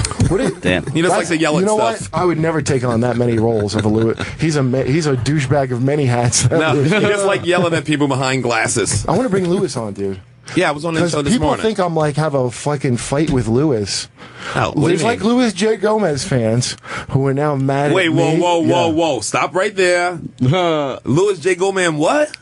Damn. He just likes to yell at stuff. What? I would never take on that many roles of a Louis. He's a douchebag of many hats. No, he just like yelling at people behind glasses. I want to bring Louis on, dude. Yeah, I was on the show this morning. People think I'm like have a fucking fight with Lewis. Oh, there's like Louis J. Gomez fans who are now mad Wait, at me. whoa. Stop right there. Louis J. Gomez, what?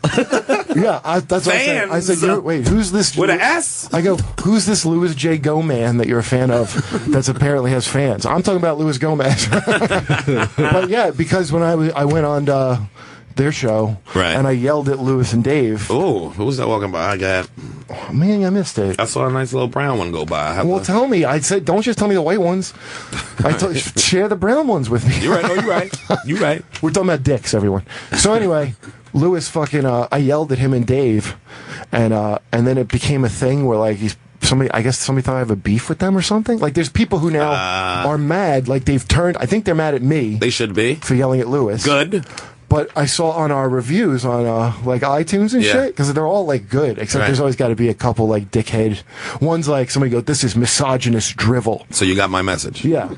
Yeah, that's what I said. Wait, who's this? With an S? I go, who's this Louis J. Gomez that you're a fan of that's apparently has fans? I'm talking about Louis Gomez. But yeah, because when I went on their show, right, and I yelled at Lewis and Dave. Oh, who was that walking by? I got. Oh, man, I missed it. I saw a nice little brown one go by. Well, tell me. I said, don't just tell me the white ones. Share the brown ones with me. You're right. No, you're right. You're right. We're talking about dicks, everyone. So anyway, Lewis fucking. I yelled at him and Dave, and then it became a thing where like I guess somebody thought I have a beef with them or something. Like, there's people who now are mad. Like, they've turned. I think they're mad at me. They should be for yelling at Lewis. Good. But I saw on our reviews on like iTunes and shit, because they're all like good, except there's always got to be a couple like dickhead. One's like somebody go, "This is misogynist drivel." So you got my message. Yeah,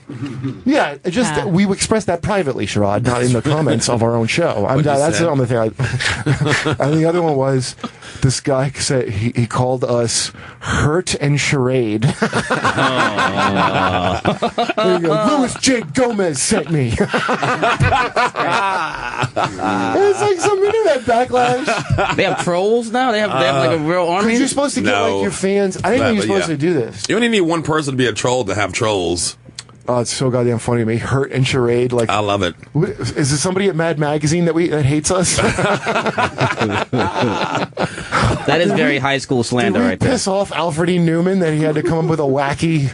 yeah. We expressed that privately, Sherrod, not in the comments of our own show. That's the only thing. And the other one was this guy said he called us hurt and charade. There you go. Louis J. Gomez sent me. It's like some internet backlash. They have trolls now? They have like a real army? You're supposed to get like your fans. I didn't know you're supposed to do this. You only need one person to be a troll to have trolls. Oh, it's so goddamn funny to me. Hurt and charade. Like, I love it. Is there somebody at Mad Magazine that hates us? That is very high school slander right there. Piss off Alfred E. Newman that he had to come up with a wacky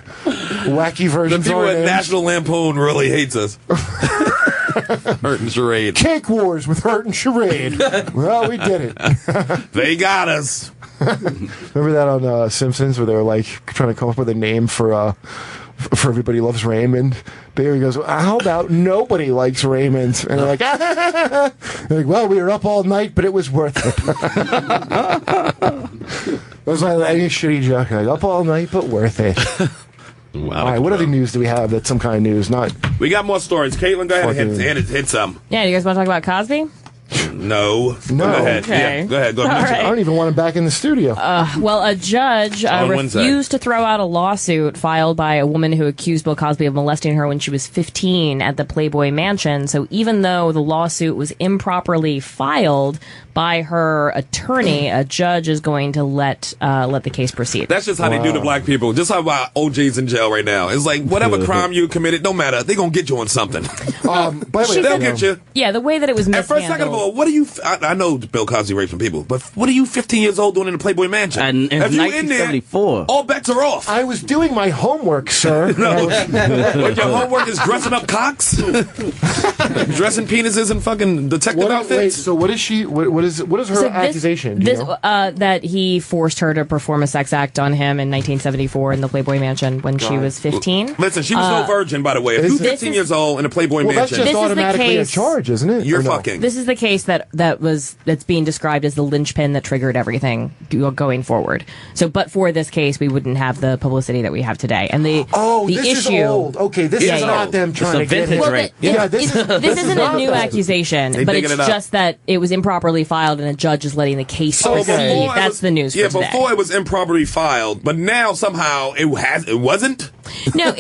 version. The people at National Lampoon really hates us. Hurt and charade. Cake Wars with Hurt and charade. Well, we did it. They got us. Remember that on Simpsons where they were like trying to come up with a name for Everybody Loves Raymond? Barry goes, how about Nobody Likes Raymond? And they're like, they're like, well, we were up all night, but it was worth it. It was like any shitty joke. Like, up all night, but worth it. Wow. All right, what other news do we have that's some kind of news? We got more stories. Caitlin, go ahead and hit some. Yeah, you guys want to talk about Cosby? No. Go ahead. Okay. Yeah, go ahead. Right. I don't even want him back in the studio. Well, a judge refused to throw out a lawsuit filed by a woman who accused Bill Cosby of molesting her when she was 15 at the Playboy Mansion. So even though the lawsuit was improperly filed by her attorney, a judge is going to let the case proceed. That's just how they do to black people. Just how OJ's in jail right now. It's like whatever crime you committed, no matter, they're gonna get you on something. By the way, they'll get you. Yeah, the way that it was mishandled. At first, I gotta go, what are you? I know Bill Cosby raped some people, but what are you 15 years old doing in the Playboy Mansion? And in 1974. All bets are off. I was doing my homework, sir. But your homework is dressing up cocks? Dressing penises in fucking detective outfits? Wait, so what is she? What is her accusation? That he forced her to perform a sex act on him in 1974 in the Playboy Mansion when she was 15. Listen, she was no virgin, by the way. If you're 15 years old in a Playboy Mansion, that's just automatically a charge, isn't it? You're fucking. This is the case that's being described as the linchpin that triggered everything going forward. So, but for this case, we wouldn't have the publicity that we have today. And the this issue is old. Okay, this is not them trying to get him. This isn't a new accusation, but it's just that it was improperly filed, and a judge is letting the case proceed. That's the news. Yeah, for today. before it was improperly filed, but now somehow it wasn't. No,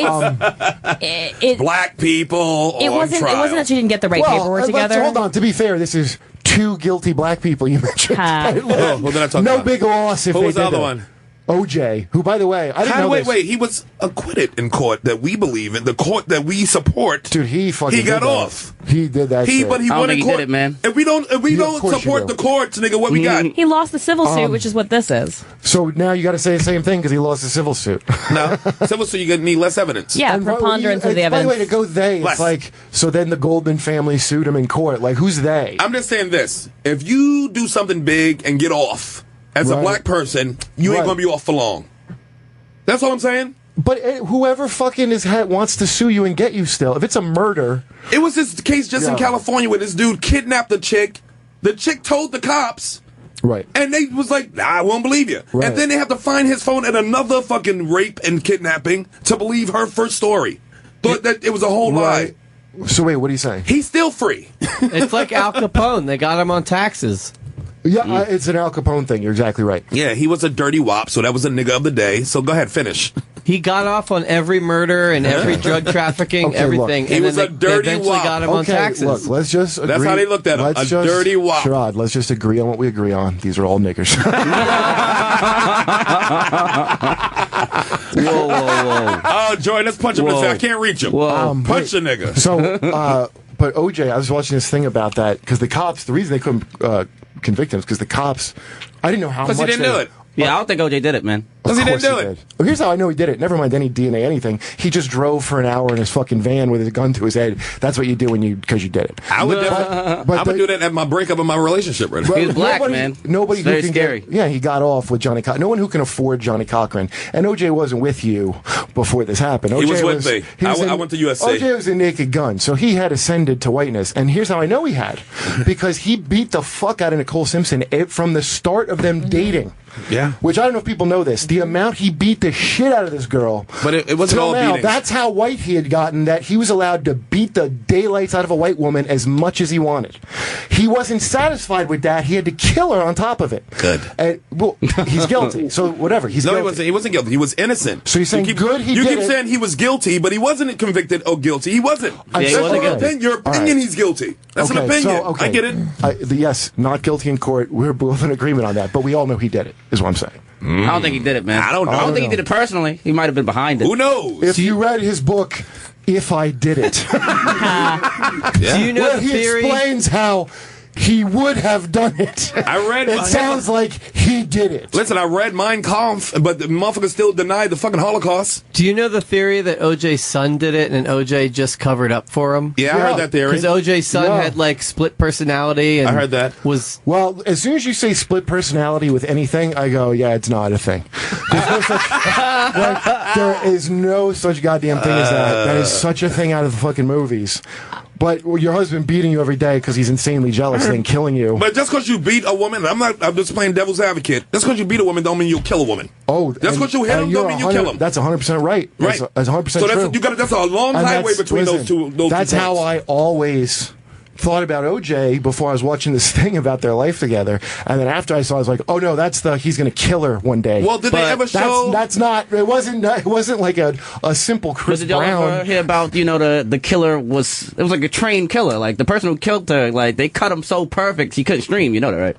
it's black people. It wasn't. It wasn't that she didn't get the right paperwork together. Hold on. To be fair, this is 2 guilty black people you mentioned. No big loss if Who they was the did other it. one? OJ, who, by the way, I didn't know this. Wait, he was acquitted in court that we believe in, the court that we support. Dude, he got off. He did that shit. But he won in court. He did it, man. If we don't support the courts, nigga, what we got? He lost the civil suit, which is what this is. So now you got to say the same thing because he lost the civil suit. No, civil suit, you need less evidence. Yeah, and preponderance of the evidence. By the way, to go it's like, so then the Goldman family sued him in court. Like, who's they? I'm just saying this. If you do something big and get off as a black person, you ain't going to be off for long. That's all I'm saying. But whoever fucking wants to sue you and get you still, if it's a murder. It was this case just in California where this dude kidnapped the chick. The chick told the cops. Right. And they was like, nah, I won't believe you. Right. And then they have to find his phone at another fucking rape and kidnapping to believe her first story. Thought that it was a whole lie. So wait, what are you saying? He's still free. It's like Al Capone. They got him on taxes. Yeah, it's an Al Capone thing. You're exactly right. Yeah, he was a dirty wop, so that was a nigga of the day. So go ahead, finish. He got off on every murder and every drug trafficking, everything. He was a dirty they eventually wop. got him on taxes. Look, let's just agree. That's how they looked at him. Dirty wop. Sherrod, let's just agree on what we agree on. These are all niggers. Whoa. Oh, Joy, let's punch him in the face. I can't reach him. Punch the nigga. So, but OJ, I was watching this thing about that because the cops, the reason they couldn't convict him is because the cops, I didn't know how much. Because he didn't do it. Yeah, I don't think OJ did it, man. Because he didn't do it. Well, here's how I know he did it. Never mind any DNA, anything. He just drove for an hour in his fucking van with a gun to his head. That's what you do because you did it. I would do it. I would do that at my breakup of my relationship right now. He's black, man. Nobody it's very scary. He got off with Johnny Cochran. No one who can afford Johnny Cochran. And OJ wasn't with you before this happened. OJ he was with me. I went to USC. OJ was a naked gun, so he had ascended to whiteness. And here's how I know he had. Because he beat the fuck out of Nicole Simpson from the start of them dating. Yeah. Which I don't know if people know this. The amount he beat the shit out of this girl. But it wasn't all beating. That's how white he had gotten, that he was allowed to beat the daylights out of a white woman as much as he wanted. He wasn't satisfied with that. He had to kill her on top of it. Good. And, well, he's guilty. So whatever. He's guilty. He wasn't guilty. He was innocent. So you're saying you keep saying he was guilty, but he wasn't convicted or guilty. He wasn't. He wasn't guilty. Your opinion, he's guilty. That's an opinion. I get it. Yes, not guilty in court. We're both in agreement on that. But we all know he did it, is what I'm saying. I don't think he did it, man. I don't know. I don't think he did it personally. He might have been behind it. Who knows? If you read his book, If I Did It, Do you know the he theory? explains how he would have done it. I read. It sounds like he did it. Listen, I read Mein Kampf, but the motherfucker still denied the fucking Holocaust. Do you know the theory that OJ's son did it and OJ just covered up for him? Yeah, I heard that theory. Because OJ's son had like split personality. And I heard that. Well, as soon as you say split personality with anything, I go, yeah, it's not a thing. There's no such, there is no such goddamn thing as that. That is such a thing out of the fucking movies. But your husband beating you every day because he's insanely jealous and killing you. But just because you beat a woman, I'm just playing devil's advocate. Just because you beat a woman don't mean you'll kill a woman. Oh, just because you hit him don't mean you kill him. That's 100% right. Right. That's 100% true. That's a long highway between those two. That's how I always thought about OJ before I was watching this thing about their life together, and then after I saw, I was like, "Oh no, that's he's going to kill her one day." Well, did they ever show? That's not. It wasn't like a simple Chris Brown. Did y'all ever hear about the killer was like a trained killer, like the person who killed her, like they cut him so perfect he couldn't scream. You know that, right?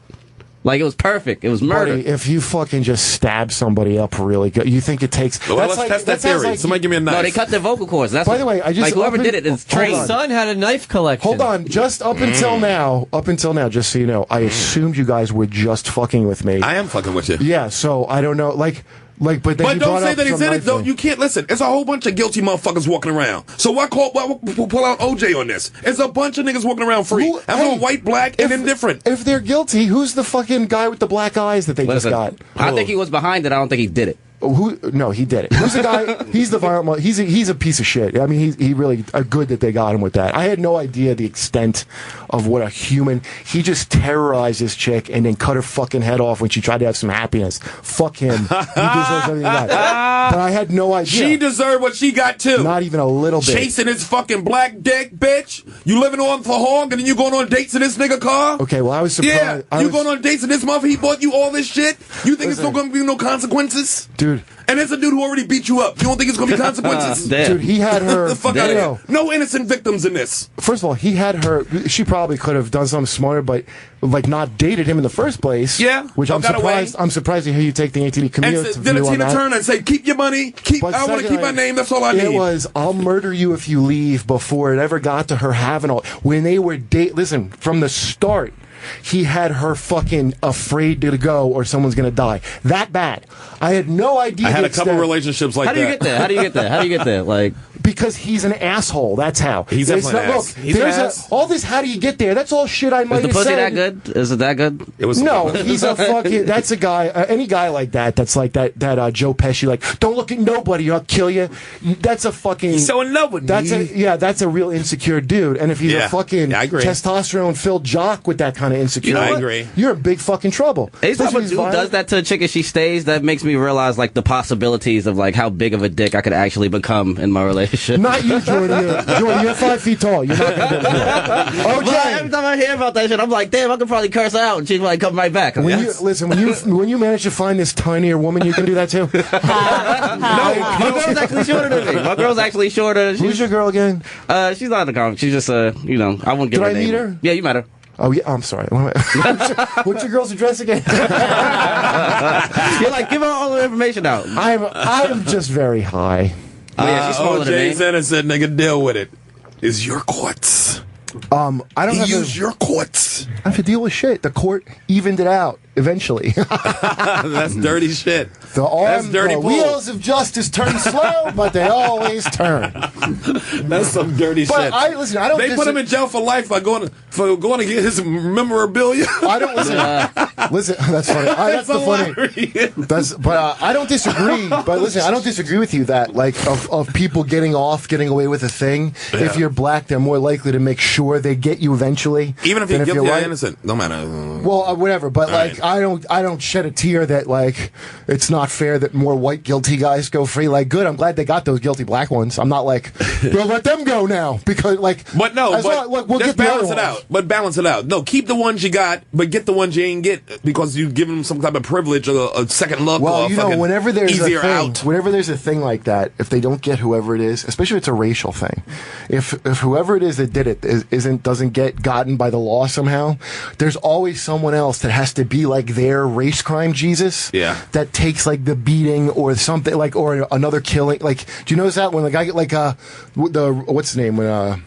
Like, it was perfect. It was murder. Buddy, if you fucking just stab somebody up really good, you think it takes... Well, let's test that theory. Like somebody give me a knife. No, they cut their vocal cords. That's by the way, I just... Like, whoever did it is trained. My son had a knife collection. Hold on. Just up until now, just so you know, I assumed you guys were just fucking with me. I am fucking with you. Yeah, so I don't know, but don't say that he's in it, though. You can't listen. It's a whole bunch of guilty motherfuckers walking around. So why pull out OJ on this? It's a bunch of niggas walking around free. I'm white, black, and indifferent. If they're guilty, who's the fucking guy with the black eyes that they just got? I think he was behind it. I don't think he did it. No, he did it. Who's the guy? He's the violent. He's a piece of shit. I mean, he really good that they got him with that. I had no idea the extent of what a human. He just terrorized this chick and then cut her fucking head off when she tried to have some happiness. Fuck him. He deserves everything he got. But I had no idea. She deserved what she got too. Not even a little bit. Chasing his fucking black dick, bitch. You living on for hog and then you going on dates in this nigga car? Okay, well I was surprised. Yeah, you going on dates in this motherfucker? He bought you all this shit. You think it's not going to be no consequences? Dude. And it's a dude who already beat you up. You don't think it's going to be consequences? Dude, he had her... the fuck out of here. No innocent victims in this. First of all, he had her... She probably could have done something smarter, but not dated him in the first place. Yeah. Which I'm surprised to hear you take the ATV commute. And then Tina Turner and say, keep your money. I want to keep my name. That's all I need. It was, I'll murder you if you leave, before it ever got to her having all... When they were listen, from the start... He had her fucking afraid to go or someone's going to die. That bad. I had no idea. I had a couple relationships like that. How do you get there? Like, because he's an asshole. That's how. He's definitely an ass. Look, there's all this. How do you get there? That's all shit I might have said. Is the pussy that good? Is it that good? It was. No, he's a fucking. That's a guy. Any guy like that. That's like that Joe Pesci. Like, don't look at nobody. I'll kill you. That's a fucking. He's so in love with me. That's a real insecure dude. And if he's a fucking testosterone-filled jock with that kind of insecurity, I agree. You're in big fucking trouble. Anytime a dude does that to a chick and she stays, that makes me realize like the possibilities of like how big of a dick I could actually become in my relationship. Not you, Jordan. You're 5 feet tall. You're not going to do it. Okay. Every time I hear about that shit, I'm like, damn, I could probably curse her out and she'd like come right back. When you manage to find this tinier woman, you can do that too. No, my girl's actually shorter than me. My girl's actually shorter. Who's your girl again? She's not in the comment. She's just I won't give her a name. Did I meet her? Yeah, you met her. Oh yeah, I'm sorry. What's your girl's address again? You're like, give her all the information out. I'm just very high. Yeah, she's smaller than me. Jay's innocent, nigga. Deal with it. It's your courts. I don't use your courts. I have to deal with shit. The court evened it out eventually. That's dirty shit. That's dirty bull. Wheels of justice turn slow, but they always turn. That's some dirty shit. I don't. They put him in jail for life by going to get his memorabilia. I don't listen. Listen, that's funny. That's the funny. But I don't disagree. But listen, I don't disagree with you that of people getting away with a thing. Yeah. If you're black, they're more likely to make sure they get you eventually. Even if you're guilty or innocent, no matter. Well, whatever. But I don't shed a tear that it's not fair that more white guilty guys go free. Good. I'm glad they got those guilty black ones. I'm not we'll let them go now because But no, we'll just balance it out. But balance it out. No, keep the ones you got, but get the ones you ain't get because you've given them some type of privilege or a second look. Well, or whenever there's easier a thing, out. Whenever there's a thing like that, if they don't get whoever it is, especially if it's a racial thing, if whoever it is that did it doesn't get gotten by the law somehow, there's always someone else that has to be their race crime Jesus. Yeah. That takes the beating or something or another killing. Do you notice that when the guy get what's his name when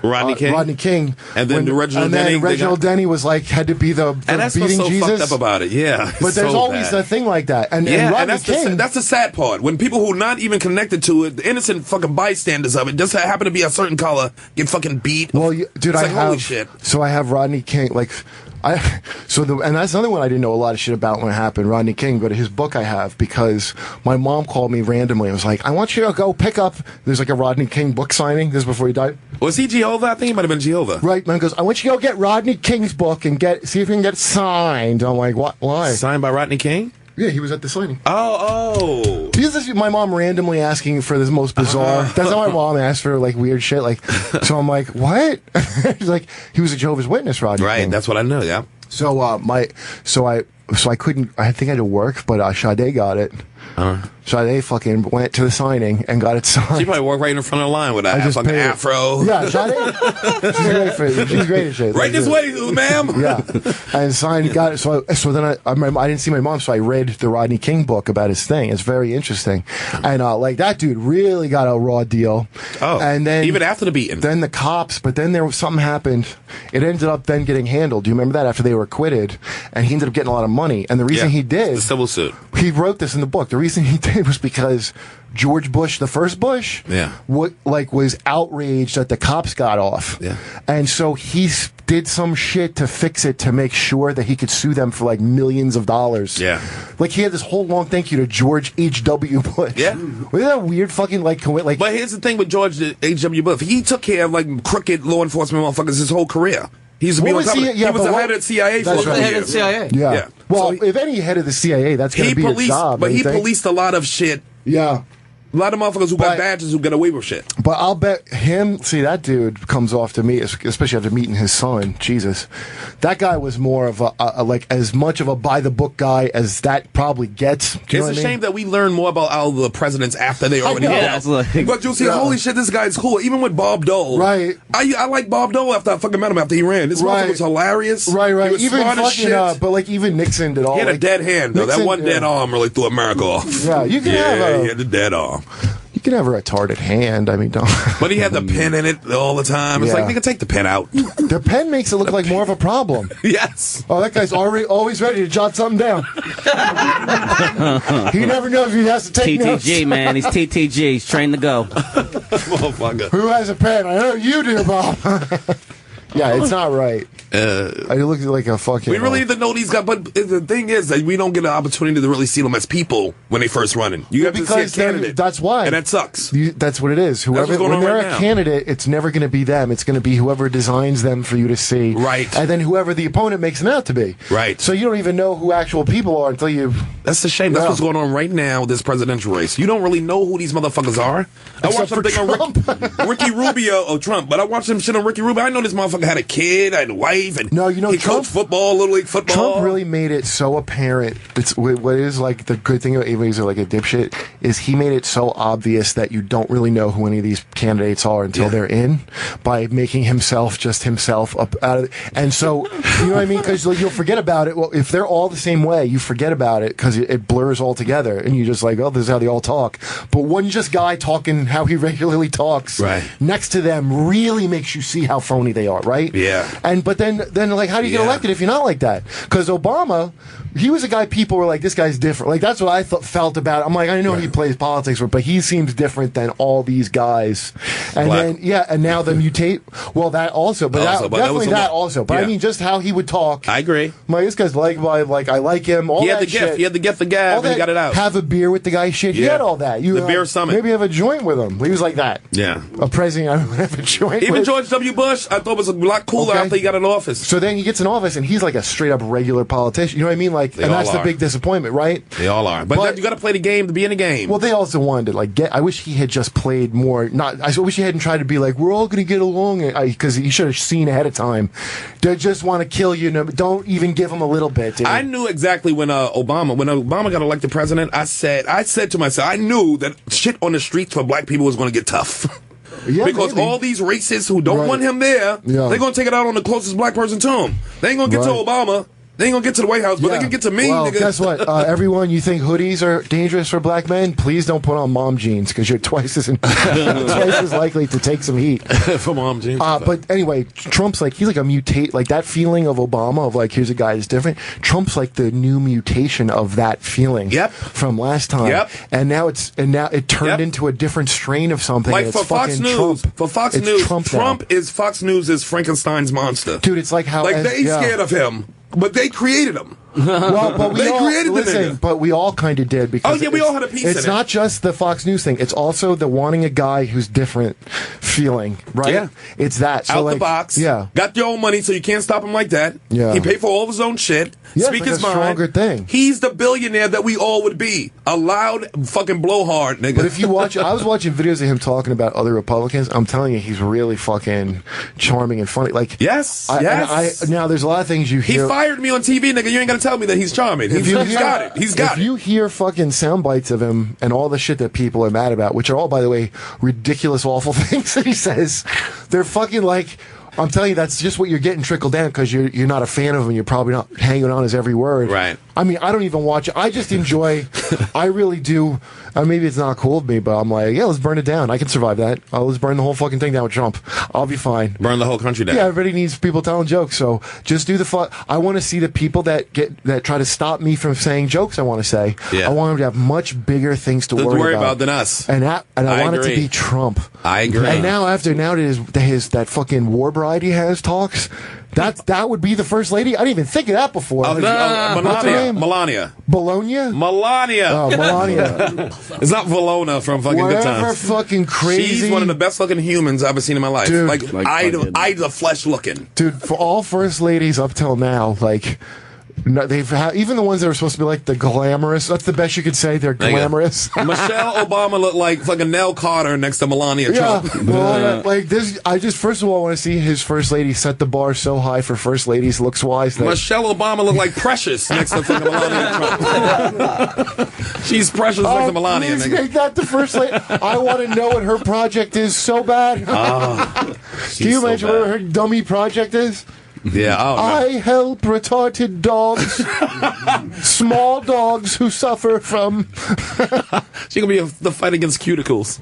Rodney King, and then Reginald Denny was had to be the and that's beating what's so Jesus. Fucked up about it, yeah. But there's always a thing like that, and Rodney King. That's the sad part when people who are not even connected to it, the innocent fucking bystanders of it, just happen to be a certain color, get fucking beat. Well, dude, holy shit. So I have Rodney King and that's another one I didn't know a lot of shit about when it happened, Rodney King, but his book I have because my mom called me randomly and was like, I want you to go pick up, there's a Rodney King book signing, this is before he died. Was he Jehovah? I think he might have been Jehovah. Right, man goes, I want you to go get Rodney King's book and see if you can get it signed. I'm like, what? Why? Signed by Rodney King? Yeah, he was at the signing. Oh. This is my mom randomly asking for this most bizarre. That's how my mom asked for weird shit. So I'm like, what? She's like, he was a Jehovah's Witness, Rodney King. Right, that's what I know. Yeah. So I couldn't. I think I had to work, but Sade got it. So they fucking went to the signing and got it signed. She probably walked right in front of the line with that fucking afro. Yeah, she's great at shit. Right this way, ma'am. Yeah, and signed, got it. So then I didn't see my mom, so I read the Rodney King book about his thing. It's very interesting, and like that dude really got a raw deal. Oh, and then even after the beating, then the cops. But then there was something happened. It ended up then getting handled. Do you remember that? After they were acquitted, and he ended up getting a lot of money. And the reason he did, the civil suit. He wrote this in the book. The reason he did was because George Bush, the first Bush, was outraged that the cops got off. Yeah. And so he did some shit to fix it to make sure that he could sue them for like millions of dollars. Yeah. Like he had this whole long thank you to George H.W. Bush. Yeah. Wasn't that weird fucking like. But here's the thing with George H.W. Bush. He took care of like crooked law enforcement motherfuckers his whole caread. He was the head of the CIA for the head of the CIA. Yeah. Well, so if any head of the CIA, that's going to be your job. But he policed a lot of shit. Yeah. A lot of motherfuckers who got badges who get away with shit. But I'll bet him, see, that dude comes off to me, especially after meeting his son, Jesus. That guy was more of a like, as much of a by-the-book guy as that probably gets. It's a shame that we learn more about all the presidents after they already but you'll see, holy shit, this guy's cool. Even with Bob Dole. Right. I like Bob Dole after I fucking met him after he ran. This motherfucker was hilarious. Right. He was even smart as shit. But like, even Nixon did all. He had a dead hand, though. Nixon, that one dead arm really threw America off. Yeah, you can have he had the dead arm. You can have a retarded hand. I mean, don't. But he had the pen in it all the time. It's like, nigga, take the pen out. The pen makes it look like more of a problem. Yes. Oh, that guy's always ready to jot something down. He never knows if he has to take notes. TTG, man. He's TTG. He's trained to go. Motherfucker. Who has a pen? I know you do, Bob. Yeah, it's not right. I look like a fucking. We really need to know these guys, but the thing is that we don't get an opportunity to really see them as people when they first running. You have to see a candidate. That's why, and that sucks. That's what it is. Whoever, when they're a candidate, it's never going to be them. It's going to be whoever designs them for you to see. Right. And then whoever the opponent makes them out to be. Right. So you don't even know who actual people are until you. That's the shame. That's what's going on right now with this presidential race. You don't really know who these motherfuckers are. I watched something on Ricky Rubio or Trump, but I watched some shit on Ricky Rubio. I know this motherfucker had a kid, had a wife, and he coached football, Little League football. Trump really made it so apparent. It's what is like the good thing about everybody's like a dipshit is he made it so obvious that you don't really know who any of these candidates are until they're in, by making himself just himself up out of it. And so you know what I mean, because you'll forget about it. Well, if they're all the same way, you forget about it because it blurs all together, and you just like, oh, this is how they all talk. But one just guy talking how he regularly talks next to them really makes you see how phony they are, right? Yeah. And but then like, how do you get elected if you're not like that? Because Obama, he was a guy people were like, this guy's different. Like, that's what I felt about it. I'm like, I know he plays politics, but he seems different than all these guys. And then, and now the mutate. Well, that also, but definitely that also. But I mean, just how he would talk. I agree. I'm like, this guy's like I like him. All he had that the shit. gift. He had the gift of gab, and he got it out. Have a beer with the guy shit. He had all that. The beer summit. Maybe have a joint with him. He was like that. Yeah. A president I would have a joint Even with. George W. Bush, I thought was a lot cooler after he got in office. So then he gets in office, and he's like a straight up regular politician. You know what I mean? Like, and that's the big disappointment, right? They all are. But you got to play the game to be in the game. Well, they also wanted to get. I wish he had just played more. I wish he hadn't tried to be like, we're all going to get along, because he should have seen ahead of time. They just want to kill you. Don't even give him a little bit. Dude. I knew exactly when Obama got elected president. I said to myself, I knew that shit on the streets for black people was going to get tough. Yeah, because maybe. all these racists who don't want him there, they're going to take it out on the closest black person to him. They ain't going to get to Obama. They ain't gonna get to the White House, but they can get to me. Well, nigga. Guess what? Everyone, you think hoodies are dangerous for black men? Please don't put on mom jeans, because you're twice as likely to take some heat for mom jeans. But anyway, Trump's like, he's like a mutate, like that feeling of Obama of like, here's a guy that's different. Trump's like the new mutation of that feeling. From last time. And now it turned into a different strain of something. Like for Fox News, Trump is Fox News' Frankenstein's monster. Dude, it's like how they scared of him. But they created him. Well, but but we all kind of did, because we all had a piece in it. It's not just the Fox News thing; it's also the wanting a guy who's different feeling, right? Yeah, it's that out the box. Yeah, got your own money, so you can't stop him like that. Yeah, he paid for all of his own shit. Yeah, speak his mind. Stronger thing. He's the billionaire that we all would be. A loud fucking blowhard, nigga. But if you watch, I was watching videos of him talking about other Republicans. I'm telling you, he's really fucking charming and funny. Like, yes. Now there's a lot of things you hear. He fired me on TV, nigga. You ain't got to tell me that he's charming. He's got it. He's got it. If you hear fucking sound bites of him and all the shit that people are mad about, which are all, by the way, ridiculous, awful things that he says, they're fucking like... I'm telling you, that's just what you're getting trickled down because you're not a fan of him. You're probably not hanging on his every word. Right. I mean, I don't even watch it. I just enjoy. I really do. Maybe it's not cool of me, but I'm like, yeah, let's burn it down. I can survive that. Let's burn the whole fucking thing down with Trump. I'll be fine. Burn the whole country down. Yeah, everybody needs people telling jokes. So just do the fun. I want to see the people that try to stop me from saying jokes I want to say. Yeah. I want them to have much bigger things to worry about than us. And I want it to be Trump. I agree. And now that fucking war bride he has talks, that would be the first lady. I didn't even think of that before. Melania. Bologna? Melania. Oh, Melania. It's not Valona from fucking Good Times. Whatever fucking crazy. She's one of the best looking humans I've ever seen in my life. Dude, like eye the flesh looking. Dude, for all first ladies up till now, like... No, even the ones that are supposed to be like the glamorous. That's the best you could say. They're glamorous. Michelle Obama looked like fucking Nell Carter next to Melania Trump. Well, like this. I just first of all want to see his first lady set the bar so high for first ladies looks wise. Michelle Obama looked like Precious next to fucking Melania Trump. She's Precious next to Melania. Please make that the first lady. I want to know what her project is so bad. Can you imagine what her dummy project is? Yeah, I help retarded dogs, small dogs who suffer from. She's gonna be the fight against cuticles.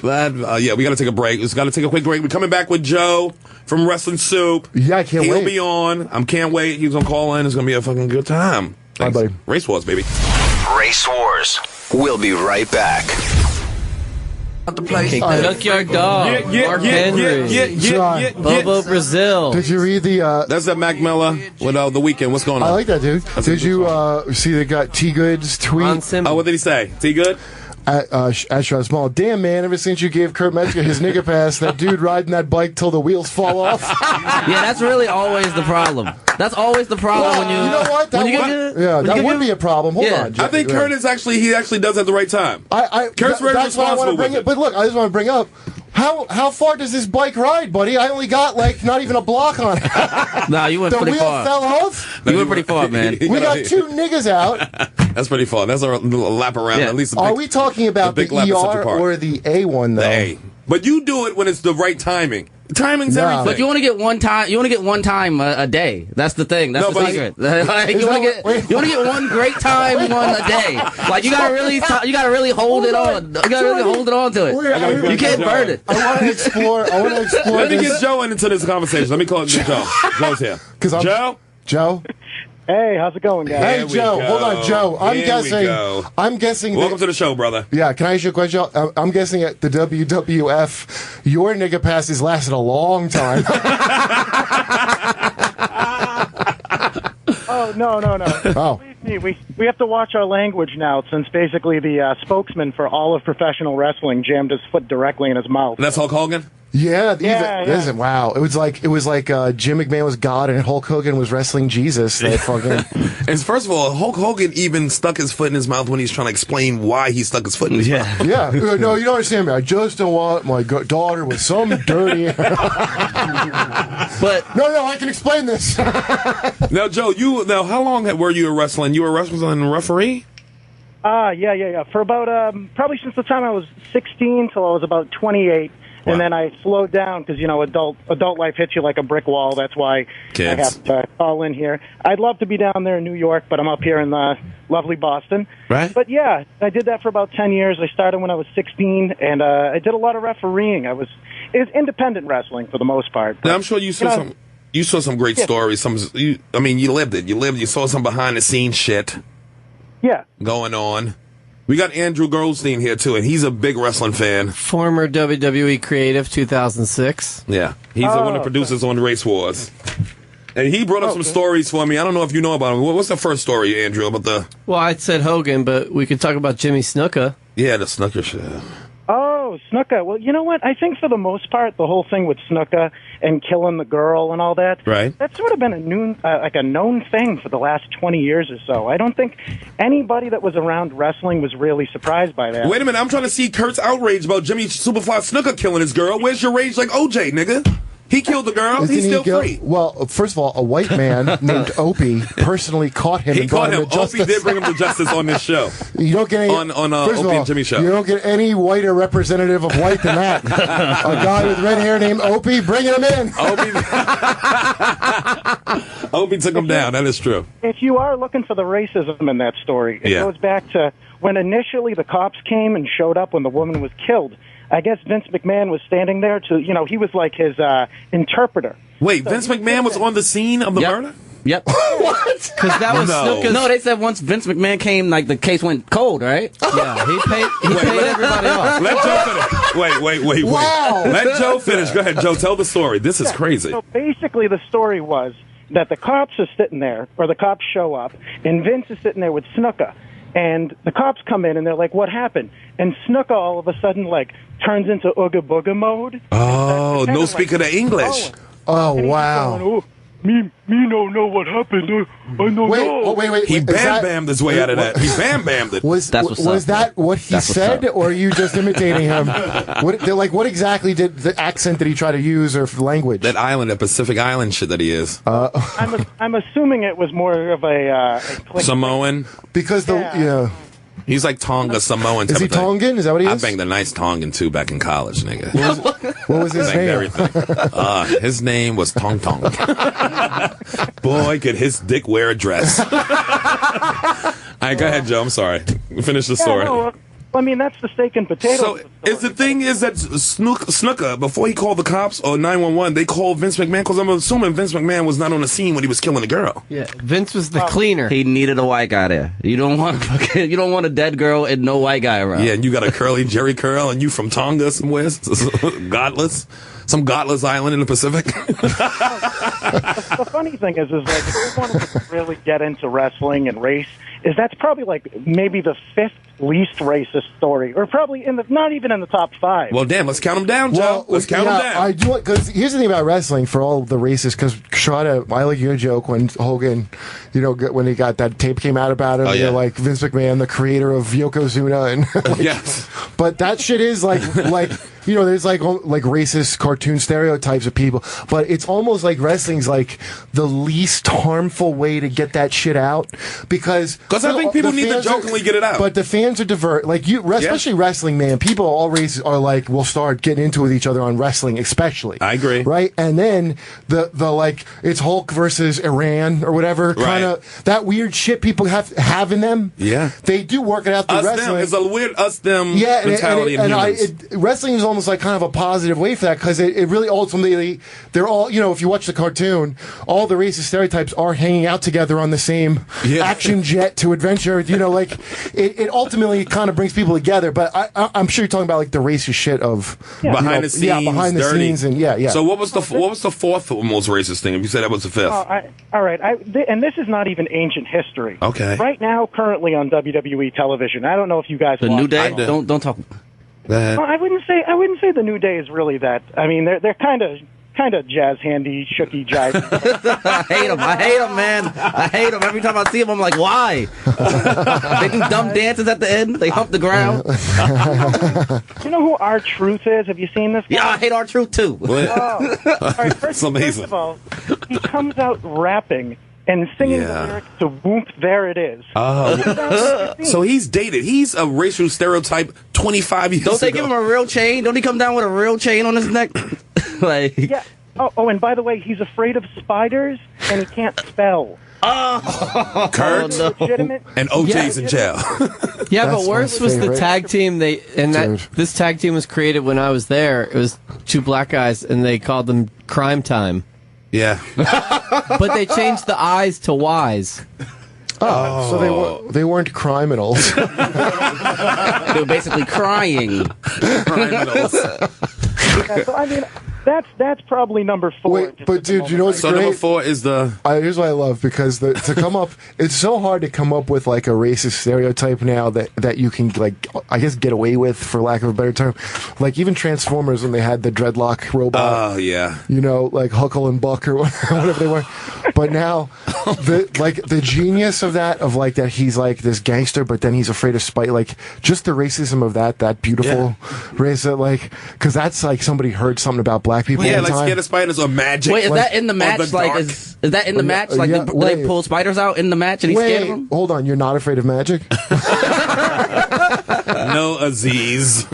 Yeah, we gotta take a break. We gotta take a quick break. We're coming back with Joe from Wrestling Soup. Yeah, I can't wait. He'll be on. I can't wait. He's gonna call in. It's gonna be a fucking good time. Bye, buddy. Race Wars, baby. Race Wars. We'll be right back. Junkyard Dog, Mark Henry, Bobo Brazil. Did you read the... That's that Mac Miller with The Weeknd. What's going on? I like that, dude. Did you see they got T. Good's tweet? Oh, what did he say? T. Good? At Shot Small. Damn, man, ever since you gave Kurt Metzger his nigga pass, that dude riding that bike till the wheels fall off. Yeah, that's really always the problem. That's always the problem when you... You know what? That would be a problem. Hold on. I think Kurt is actually does at the right time. Kurt's very responsible with it. But look, I just want to bring up, how far does this bike ride, buddy? I only got, not even a block on it. Nah, you went pretty far. The wheel fell off? You went pretty far, man. We got two niggas out. That's pretty fun. That's a little lap around. Yeah. At least. Are we talking about the ER or the A one though? The A. But you do it when it's the right timing. Timing's everything. But you want to get one time. You want to get one time a day. That's the thing. That's the secret. You want to get one great time a day. Like you gotta really hold it on. You gotta really hold it on to it. You can't burn it. I want to explore. Let me get Joe into this conversation. Let me call Joe. Joe's here. Joe. Hey, how's it going, guys? Hey, Joe. Hold on, Joe. I'm guessing. Welcome to the show, brother. Yeah, can I ask you a question? I'm guessing at the WWF, your nigga passes lasted a long time. Oh, no. Oh. Believe me, we have to watch our language now, since basically the spokesman for all of professional wrestling jammed his foot directly in his mouth. That's Hulk Hogan? Yeah. Listen, wow. It was like Jim McMahon was God and Hulk Hogan was wrestling Jesus. That fucking. And first of all, Hulk Hogan even stuck his foot in his mouth when he's trying to explain why he stuck his foot in his mouth. Yeah. No, you don't understand me. I just don't want my daughter with some dirty. But no, I can explain this. Now, Joe, how long were you wrestling? You were a wrestling referee? Yeah. For about probably since the time I was 16 till I was about 28. Wow. And then I slowed down because, adult life hits you like a brick wall. That's why I have to call in here. I'd love to be down there in New York, but I'm up here in lovely Boston. Right. But, yeah, I did that for about 10 years. I started when I was 16, and I did a lot of refereeing. It was independent wrestling for the most part. Now, I'm sure you saw some great stories. You lived it. You saw some behind-the-scenes shit going on. We got Andrew Goldstein here, too, and he's a big wrestling fan. Former WWE creative, 2006. Yeah. He's one of the producers on Race Wars. And he brought up some stories for me. I don't know if you know about him. What's the first story, Andrew, about the... Well, I said Hogan, but we could talk about Jimmy Snuka. Yeah, the Snuka shit. Oh, Snuka. Well, you know what? I think for the most part, the whole thing with Snuka and killing the girl and all that, right? That's sort of been a known thing for the last 20 years or so. I don't think anybody that was around wrestling was really surprised by that. Wait a minute. I'm trying to see Kurt's outrage about Jimmy Superfly Snuka killing his girl. Where's your rage like OJ, nigga? He killed the girl. He's still free. Well, first of all, a white man named Opie personally caught him. He caught him. Opie did bring him to justice on this show. You don't get any on Opie and Jimmy show. You don't get any whiter representative of white than that. A guy with red hair named Opie, bringing him in. Opie took him down. That is true. If you are looking for the racism in that story, it goes back to when initially the cops came and showed up when the woman was killed. I guess Vince McMahon was standing there he was like his interpreter. Wait, so Vince McMahon was on the scene of the murder? Yep. What? Because that was Snuka's... No, they said once Vince McMahon came, like, the case went cold, right? Yeah, he paid everybody off. Let Joe finish. Wait. Wow. Let Joe finish. Go ahead, Joe. Tell the story. This is crazy. So basically the story was that the cops are sitting there, or the cops show up, and Vince is sitting there with Snuka. And the cops come in, and they're like, what happened? And Snuka all of a sudden, like, turns into Ooga Booga mode. Oh, no speaking of English. Oh, wow. Going, me don't know what happened. I don't know. Wait. He bam-bammed his way out of that. He bam-bammed it. Was that what he said, or are you just imitating him? What exactly did the accent did he try to use, or language? That island, that Pacific Island shit that he is. I'm assuming it was more of a Samoan. Because he's like Tonga Samoan. Is he Tongan? Is that what he is? I banged a nice Tongan too back in college, nigga. What was his name? Everything. His name was Tong Tong. Boy, could his dick wear a dress. All right, go ahead, Joe. I'm sorry. Finish the story. No, I mean, that's the steak and potatoes. So, the thing is that Snuka, before he called the cops or 911, they called Vince McMahon, because I'm assuming Vince McMahon was not on the scene when he was killing the girl. Yeah, Vince was the cleaner. He needed a white guy there. You don't want a dead girl and no white guy around. Yeah, and you got a curly Jerry curl, and you from Tonga somewhere, some godless island in the Pacific. The funny thing is like, if you want to really get into wrestling and race, that's probably like maybe the fifth least racist story, or probably not even in the top 5. Well, damn, let's count them down, Joe. Let's count them down. I do, because here's the thing about wrestling for all the racists. Because Sherrod, I like your joke when Hogan, when he got that tape came out about him. Oh, yeah. Like Vince McMahon, the creator of Yokozuna, and yes. But that shit is like there's like racist cartoon stereotypes of people, but it's almost like wrestling's like the least harmful way to get that shit out, because I think people need to jokingly get it out. But the fans are especially wrestling, man. People all races are like will start getting into with each other on wrestling, especially. I agree. Right, and then the like it's Hulk versus Iran or whatever kind of that weird shit people have in them. Yeah, they do work it out through wrestling. It's a weird us-them mentality in humans. Wrestling is almost like kind of a positive way for that, because it really ultimately they're all if you watch the cartoon, all the racist stereotypes are hanging out together on the same action jet to adventure. Like it ultimately kind of brings people together. But I'm sure you're talking about like the racist shit of behind the scenes, behind the scenes, and So what was the fourth most racist thing? If you said that was the fifth, all right. And this is not even ancient history. Okay. Right now, currently on WWE television, I don't know if you guys the watch New Day. Don't talk. Well, I wouldn't say the New Day is really that. I mean, they're kind of jazz handy, shooky jive. I hate them, man. I hate them. Every time I see them, I'm like, why? They do dumb dances at the end. They hump the ground. You know who R-Truth is? Have you seen this guy? Yeah, I hate R-Truth too. All right, first of all, he comes out rapping and singing the lyrics to Whoop, There It Is. Oh. So he's dated. He's a racial stereotype 25 years ago. Don't they give him a real chain? Don't he come down with a real chain on his neck? Yeah. Oh, and by the way, he's afraid of spiders, and he can't spell. Kurt and OJ's in jail. Yeah, but worse was the tag team. This tag team was created when I was there. It was 2 black guys, and they called them Crime Time. Yeah. But they changed the I's to Y's. So they weren't criminals. They were basically crying. Criminals. So I mean, that's probably number 4. Wait, but dude, you know what's great? Number 4 is here's what I love, because to come up, it's so hard to come up with like a racist stereotype now that you can like I guess get away with, for lack of a better term. Like even Transformers, when they had the dreadlock robot. Oh yeah. Like Huckle and Buck or whatever they were. But now the genius of that he's like this gangster, but then he's afraid of spite. Like just the racism of that beautiful race, because that's like somebody heard something about black people. Yeah, all the like time. scared of spiders or magic. Wait, is that in the match? Like, is that in the match? Like, do they pull spiders out in the match and he's scared of them? Hold on, you're not afraid of magic? No, Aziz.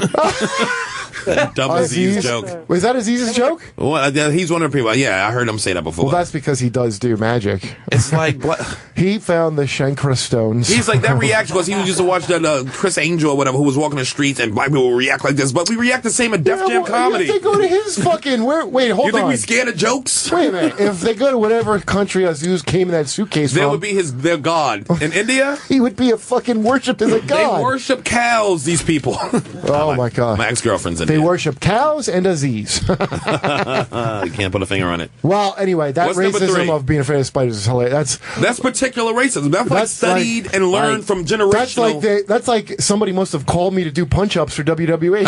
Dumb Aziz joke. Was that Aziz's joke? Well, he's one of the people. Yeah, I heard him say that before. Well, that's because he does do magic. It's like what he found the Shankara stones. He's like that reaction because he used to watch that Chris Angel or whatever, who was walking the streets and black people would react like this, but we react the same at Def Jam comedy. They go to his fucking. Wait, hold on. You think we scared of jokes? Wait a minute. If they go to whatever country Azuz came in that suitcase there from, would be their god. In India, he would be a fucking worshipped as a god. They worship cows. These people. Oh my god. My ex-girlfriend's in They worship cows and Aziz. You can't put a finger on it. Well, anyway, that What's racism of being afraid of spiders is hilarious. That's particular racism. That's studied and learned from generational. That's like somebody must have called me to do punch-ups for WWE.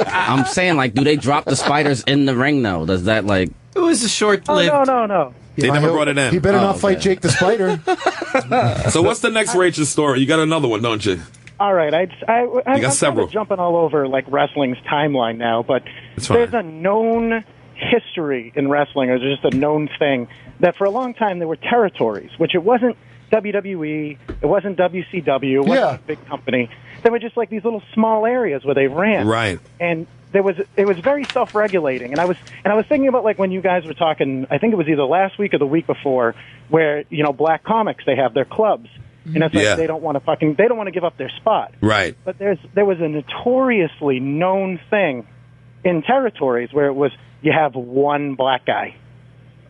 I'm saying, like, do they drop the spiders in the ring, though? Does that, like... It was a short-lived... Oh, no. They never brought it in. He better not fight Jake the Spider. So what's the next racist story? You got another one, don't you? All right, I'm several. Jumping all over like wrestling's timeline now, but there's a known history in wrestling, or there's just a known thing that for a long time there were territories, which it wasn't WWE, it wasn't WCW, it wasn't a big company. They were just like these little small areas where they ran. Right. And it was very self-regulating, and I was thinking about like when you guys were talking, I think it was either last week or the week before, where black comics, they have their clubs. And it's like they don't want to give up their spot. Right. But there was a notoriously known thing in territories where it was you have one black guy.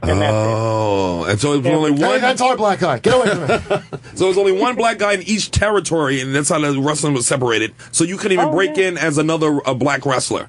And and so it was only one. Hey, that's our black guy. Get away from it. So it was only one black guy in each territory, and that's how the wrestling was separated. So you couldn't even break in as a black wrestler.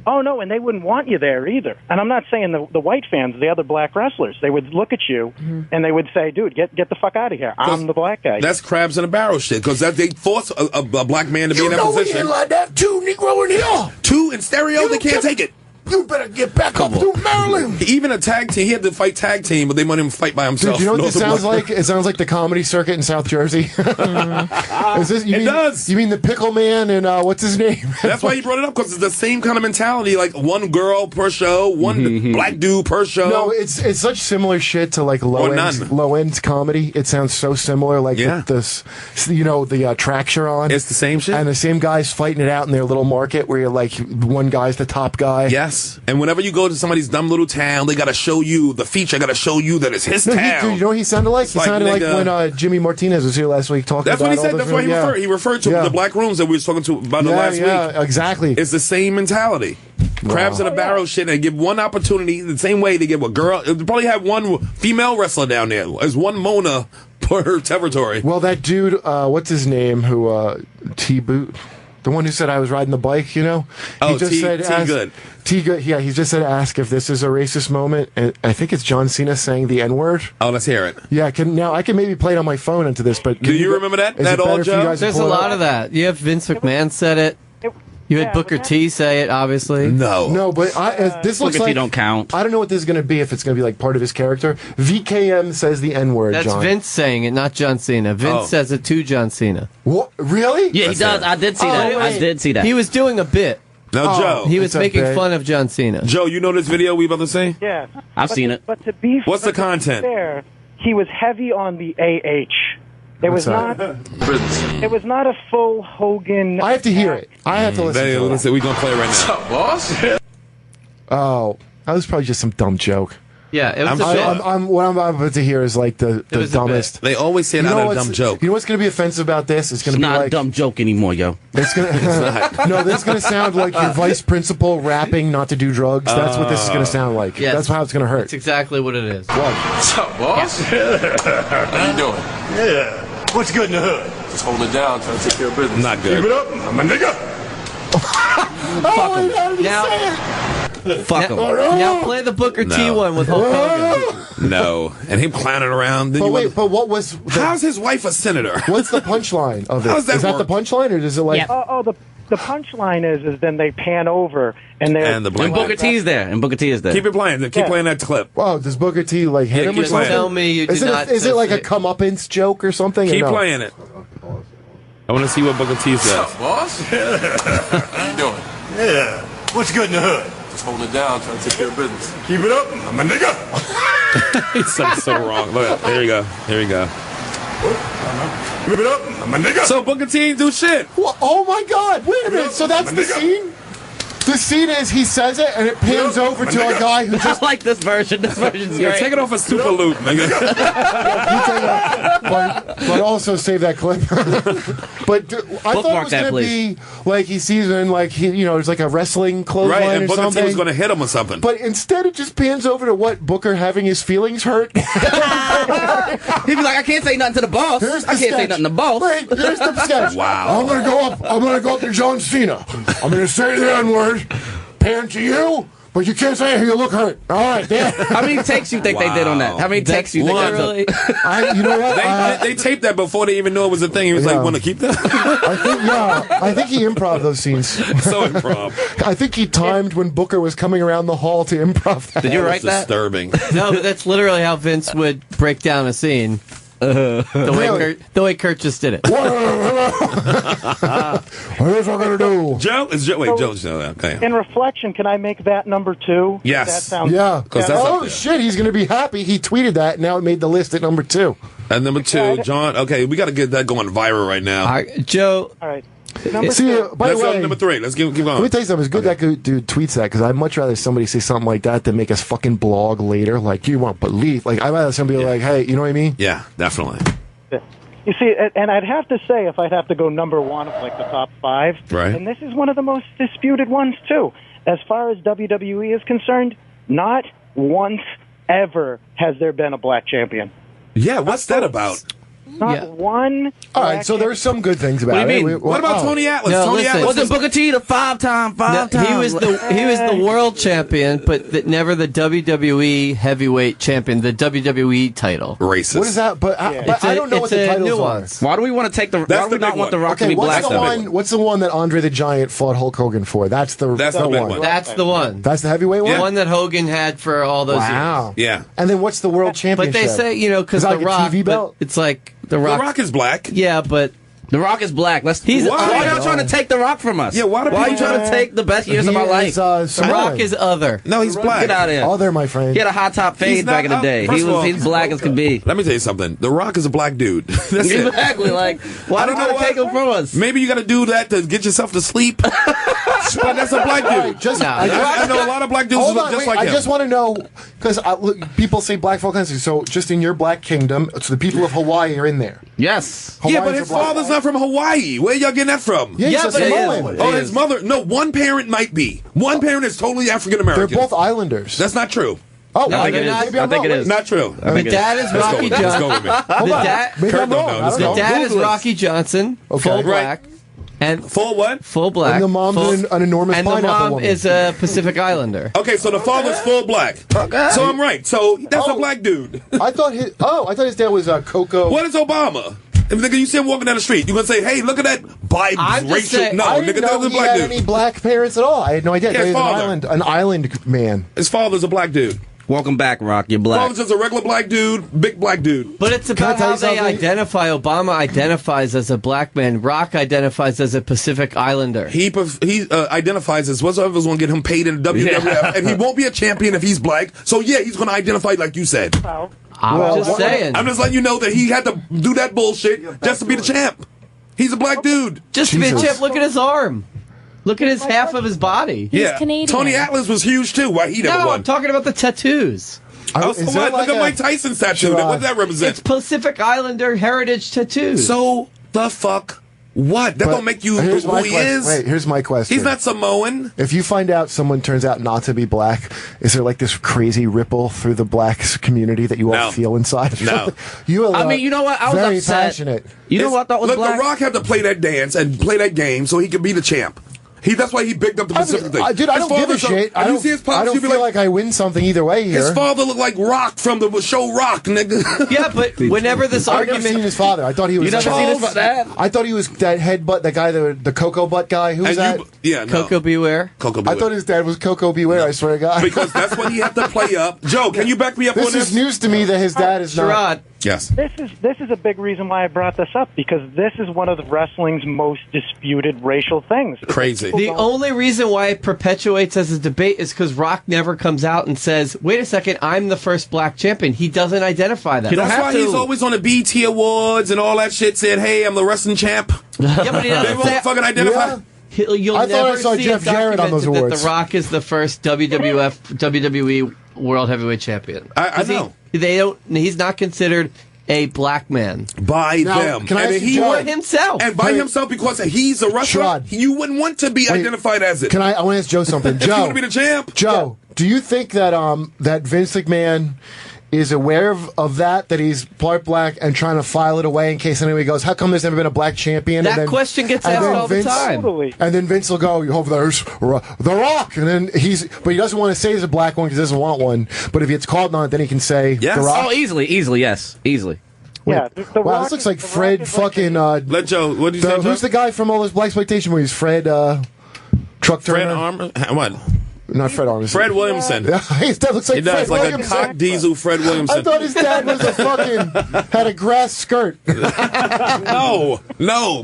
Oh, no, and they wouldn't want you there either. And I'm not saying the white fans, the other black wrestlers, they would look at you and they would say, dude, get the fuck out of here. I'm the black guy. That's crabs in a barrel shit, because they force a black man to be in that position. You know like that, two Negro in here. Two in stereo, they can't take it. You better get back up to Maryland. Even a tag team, he had to fight tag team, but they wanted him to fight by himself. Dude, you know what this sounds like? It sounds like the comedy circuit in South Jersey. It does. You mean the Pickle Man and what's his name? That's why you brought it up, because it's the same kind of mentality, like one girl per show, one black dude per show. No, it's such similar shit to like low end comedy. It sounds so similar, like with this, the tracks you're on. It's the same shit. And the same guys fighting it out in their little market where you're like, one guy's the top guy. Yes. And whenever you go to somebody's dumb little town, they got to show you the feature. Got to show you that it's his town. Dude, you know what he sounded like? He sounded like when Jimmy Martinez was here last week talking about. That's what he said. That's why he referred. He referred to the black rooms that we were talking about last week. Yeah, exactly. It's the same mentality. Crabs in a barrel shit. And they give one opportunity the same way they give a girl. They probably have one female wrestler down there. There's one Mona per territory. Well, that dude, what's his name? Who T-Boot. The one who said I was riding the bike, you know? Oh, T-Good. T-Good, yeah, he just said ask if this is a racist moment. And I think it's John Cena saying the N-word. Oh, let's hear it. Yeah, I can maybe play it on my phone into this, but... Do you remember that? That old joke? There's a lot of that. You have Vince McMahon said it. You had Booker T say it, obviously. No, but this looks like... you don't count. I don't know what this is going to be, if it's going to be like part of his character. VKM says the N-word, That's John. Vince saying it, not John Cena. Vince says it to John Cena. What? Really? Yeah, he does. I did see that. I did see that. He was doing a bit. Now, Joe. He was making fun of John Cena. Joe, you know this video we about to say? Yeah. I've seen it. But to be What's the content? Fair, he was heavy on the AH. It was not a full Hogan. I have to hear it. I have to listen to it. Listen, we're going to play it right now. What's up, boss? Oh, that was probably just some dumb joke. Yeah, it was what I'm about to hear is like the dumbest. They always say not a dumb joke. You know what's going to be offensive about this? It's going to be not like a dumb joke anymore, yo. It's gonna, no, this is going to sound like your vice principal rapping not to do drugs. That's what this is going to sound like. Yes. That's how it's going to hurt. That's exactly what it is. What's up, boss? How you doing? Yeah. What's good in the hood? Just hold it down, trying to take care of business. Not good. Keep it up, I'm a nigga. Fuck him. Now play the Booker T one with Hulk Hogan. No. And him clowning around. But wait, but what was... How's his wife a senator? What's the punchline of it? How does that Is that work? the punchline, or does it like... The punchline is then they pan over and they're... And the black Booker T's there. And Booker T is there. Keep it playing. Keep playing that clip. Wow, does Booker T like hit him or keep something? playing. Tell me you did not... Is it like a comeuppance joke or something? Keep or no? playing it. I want to see what Booker T says. What's up, boss? How you doing? Yeah. What's good in the hood? Just holding it down, trying to take care of business. Keep it up, I'm a nigga. He said it so wrong. Look, here you go. Here you go. Keep it up, I'm a nigga. So Booker T ain't do shit. Well, oh my God! Wait a minute. So that's the scene. The scene is he says it and it pans over to a guy who just I like this version. This version's great. Take it off a super loop, nigga. but also save that clip. But I thought it was going to be like he sees it and like it's like a wrestling clothesline right, and or Booker something. T was going to hit him or something. But instead it just pans over to what Booker having his feelings hurt. He'd be like, I can't say nothing to the boss. I can't say nothing to the boss. Wait, there's the sketch. Wow. I'm gonna go up to John Cena. I'm gonna say the N-word. Pan to you, but you can't say it. You look hurt. All right, damn. How many takes you think they did on that? How many takes you think they Really? You know what? They taped that before they even knew it was a thing. He was like, want to keep that? I think he improv those scenes. So improv. I think he timed when Booker was coming around the hall to improv that. Did you write that? Disturbing. No, but that's literally how Vince would break down a scene. The way Kurt just did it. What is I gonna do? Joe? Joe's okay. In reflection, can I make that number 2? Yes. That sounds Oh shit, he's gonna be happy. He tweeted that. Now it made the list at number 2. And number 2, John. Okay, we got to get that going viral right now. All right, Joe. All right. By the way, number 3. Let's keep going. Let me tell you something. It's good that dude tweets that because I'd much rather somebody say something like that than make us fucking blog later. Like, you won't believe. Like, I'd rather somebody be like, hey, you know what I mean? Yeah, definitely. You see, and I'd have to say, if I'd have to go number 1 of like the top 5, right. And this is one of the most disputed ones too. As far as WWE is concerned, not once ever has there been a black champion. Yeah, what's that about? Not one. All right, so there's some good things about it. What do you mean? What about Tony Atlas? No, Tony Atlas wasn't Booker T the five-time? He was the world champion, but never the WWE heavyweight champion, the WWE title. Racist. What is that? But I don't know what the titles are. Why do we want to take the? Why do we not want the Rock to be black? What's the one that Andre the Giant fought Hulk Hogan for? That's the one. That's the one. That's the heavyweight one. The one that Hogan had for all those years. Yeah. And then what's the world championship? But they say because the Rock. TV belt? It's like the Rock. The Rock is black. Yeah, but The Rock is black. Why are y'all trying to take The Rock from us? Yeah, why are you trying to take the best years of my life? The Rock is other. No, he's black. Get out of here. Other, my friend. He had a high top fade back in the day. He's black as can be. Let me tell you something. The Rock is a black dude. That's exactly. Like, why do you take him from us? Maybe you got to do that to get yourself to sleep. But that's a black dude. I know a lot of black dudes who look just like him. I just want to know, because people say black folk country, so just in your black kingdom, so the people of Hawaii are in there. Yes. Yeah, but his father's not from Hawaii. Where y'all getting that from? Yeah, but his mother. No, one parent might be. One parent is totally African American. They're both islanders. That's not true. Oh, I think it is. Not true. The dad is Rocky Johnson. The dad is Rocky Johnson, full black. And full what? Full black. And the mom's an enormous and pineapple the mom woman. is a Pacific Islander. Okay, so the father's full black. Okay. So I'm right. So that's a black dude. I thought his dad was Coco. What is Obama? If nigga, you see him walking down the street, you gonna say, "Hey, look at that Biden's racial." No, I nigga, didn't know that's a he black had dude. any black parents at all. I had no idea. Yeah, He's an island man. His father's a black dude. Welcome back, Rock. You're black. Father's just a regular black dude, big black dude. But it's about how they identify. Obama identifies as a black man. Rock identifies as a Pacific Islander. He identifies as whatsoever's going to get him paid in the WWF, and he won't be a champion if he's black. So yeah, he's going to identify like you said. I'm just saying. I'm just letting you know that he had to do that bullshit just to be the champ. He's a black dude. Just to be a champ. Look at his arm. Look at his half of his body. He's Canadian. Tony Atlas was huge too. Why he never won? I'm talking about the tattoos. Look at Mike Tyson's tattoo. What does that represent? It's Pacific Islander heritage tattoos. So the fuck what? That don't make you who he is. Wait, here's my question. He's not Samoan. If you find out someone turns out not to be black, is there like this crazy ripple through the black community that you all feel inside? No. You know what? I was very upset. passionate. You know what I thought was black? The Rock had to play that dance and play that game so he could be the champ. That's why he bigged up the Pacific thing. Dude, I don't give a shit. I don't feel like I win something either way here. His father looked like Rock from the show Rock, nigga. Yeah, but whenever this argument... I've never seen his father. I thought he was... You never seen his dad? I thought he was that head butt, that guy, the Cocoa Butt guy. Who was that? Coco Beware. Coco Beware. I thought his dad was Coco Beware, I swear to God. Because that's what he had to play up. Joe, can you back me up on this? This is news to me that his dad is not... Sherrod, Yes. This is a big reason why I brought this up, because this is one of the wrestling's most disputed racial things. Crazy. The only reason why it perpetuates as a debate is because Rock never comes out and says, "Wait a second, I'm the first black champion." He doesn't identify that. That's why he's always on the BT Awards and all that shit. Said, "Hey, I'm the wrestling champ." Yeah, but he They doesn't won't fucking identify. You'll I thought never I saw see Jeff it Jarrett on those documented awards. that The Rock is the first WWE World Heavyweight Champion. I know. They don't. He's not considered a black man by them. Can I ask he you, would himself. And by himself, because he's a wrestler, Sherrod. you wouldn't want to be identified as it. I want to ask Joe something. If you Joe, want to be the champ. Joe, do you think that that Vince McMahon is aware of that he's part black and trying to file it away in case anybody goes, how come there's never been a black champion? That question gets asked all the time. And then Vince will go, oh, there's The Rock. And then but he doesn't want to say there's a black one because he doesn't want one. But if he gets called on it, then he can say yes. The Rock. Oh, easily, yes. Easily. Yeah, wow, this looks like Fred fucking... Let Joe, what do you say, who's the guy from all those blaxploitation movies? Fred, Truck Turner? Fred Armor? What? Not Fred Armisen. Fred Williamson. His dad looks like He does, Fred like Williamson. a cock diesel Fred Williamson. I thought his dad was had a grass skirt. No,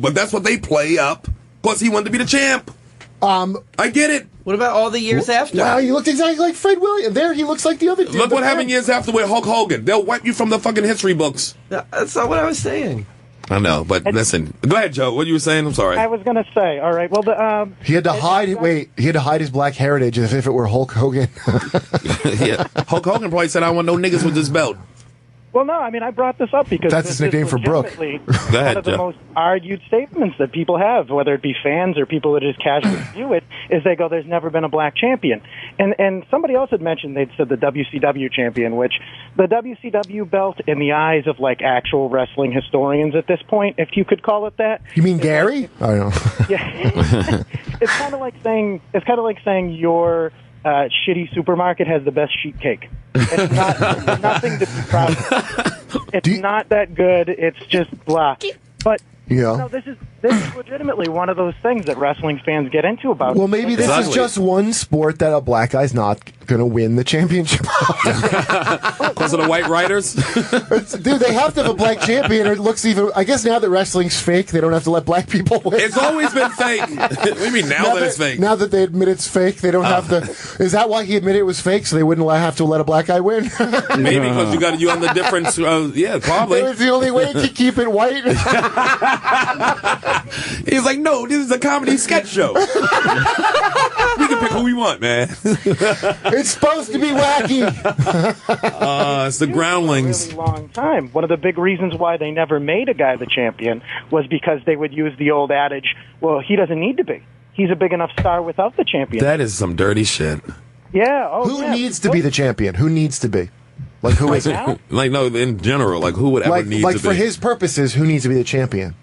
but that's what they play up. Plus, he wanted to be the champ. I get it. What about all the years after? Wow, he looked exactly like Fred Williams. There, he looks like the other dude. Look what happened years after with Hulk Hogan. They'll wipe you from the fucking history books. That's not what I was saying. I know, but listen. Go ahead, Joe. What you were saying? I'm sorry. I was going to say, all right, well, he had to hide his black heritage as if it were Hulk Hogan. Yeah. Hulk Hogan probably said, I want no niggas with this belt. Well, no, I mean, I brought this up because that's his nickname for Brooke. One of the most argued statements that people have, whether it be fans or people that just casually view it, is they go, there's never been a black champion. And somebody else had mentioned, they'd said the WCW champion, which the WCW belt in the eyes of, like, actual wrestling historians at this point, if you could call it that. You mean Gary? I don't know. Yeah. It's kind of like saying your shitty supermarket has the best sheet cake. It's not nothing to be proud of. It's not that good. It's just blah. But this is legitimately one of those things that wrestling fans get into about. Well, maybe this is just one sport that a black guy's not going to win the championship. Because of the white writers? Dude, they have to have a black champion, or it looks even... I guess now that wrestling's fake, they don't have to let black people win. It's always been fake. What do you mean now that it's fake? Now that they admit it's fake, they don't have to... Is that why he admitted it was fake, so they wouldn't have to let a black guy win? Maybe because you on the difference... yeah, probably. It's the only way to keep it white. He's like, no, this is a comedy sketch show. We can pick who we want, man. It's supposed to be wacky. It's the groundlings. For a really long time. One of the big reasons why they never made a guy the champion was because they would use the old adage, well, he doesn't need to be. He's a big enough star without the champion. That is some dirty shit. Yeah. Who needs to be the champion? Who needs to be? Like, who is it? Like, no, in general, like, who would ever need to be? Like, for his purposes, who needs to be the champion?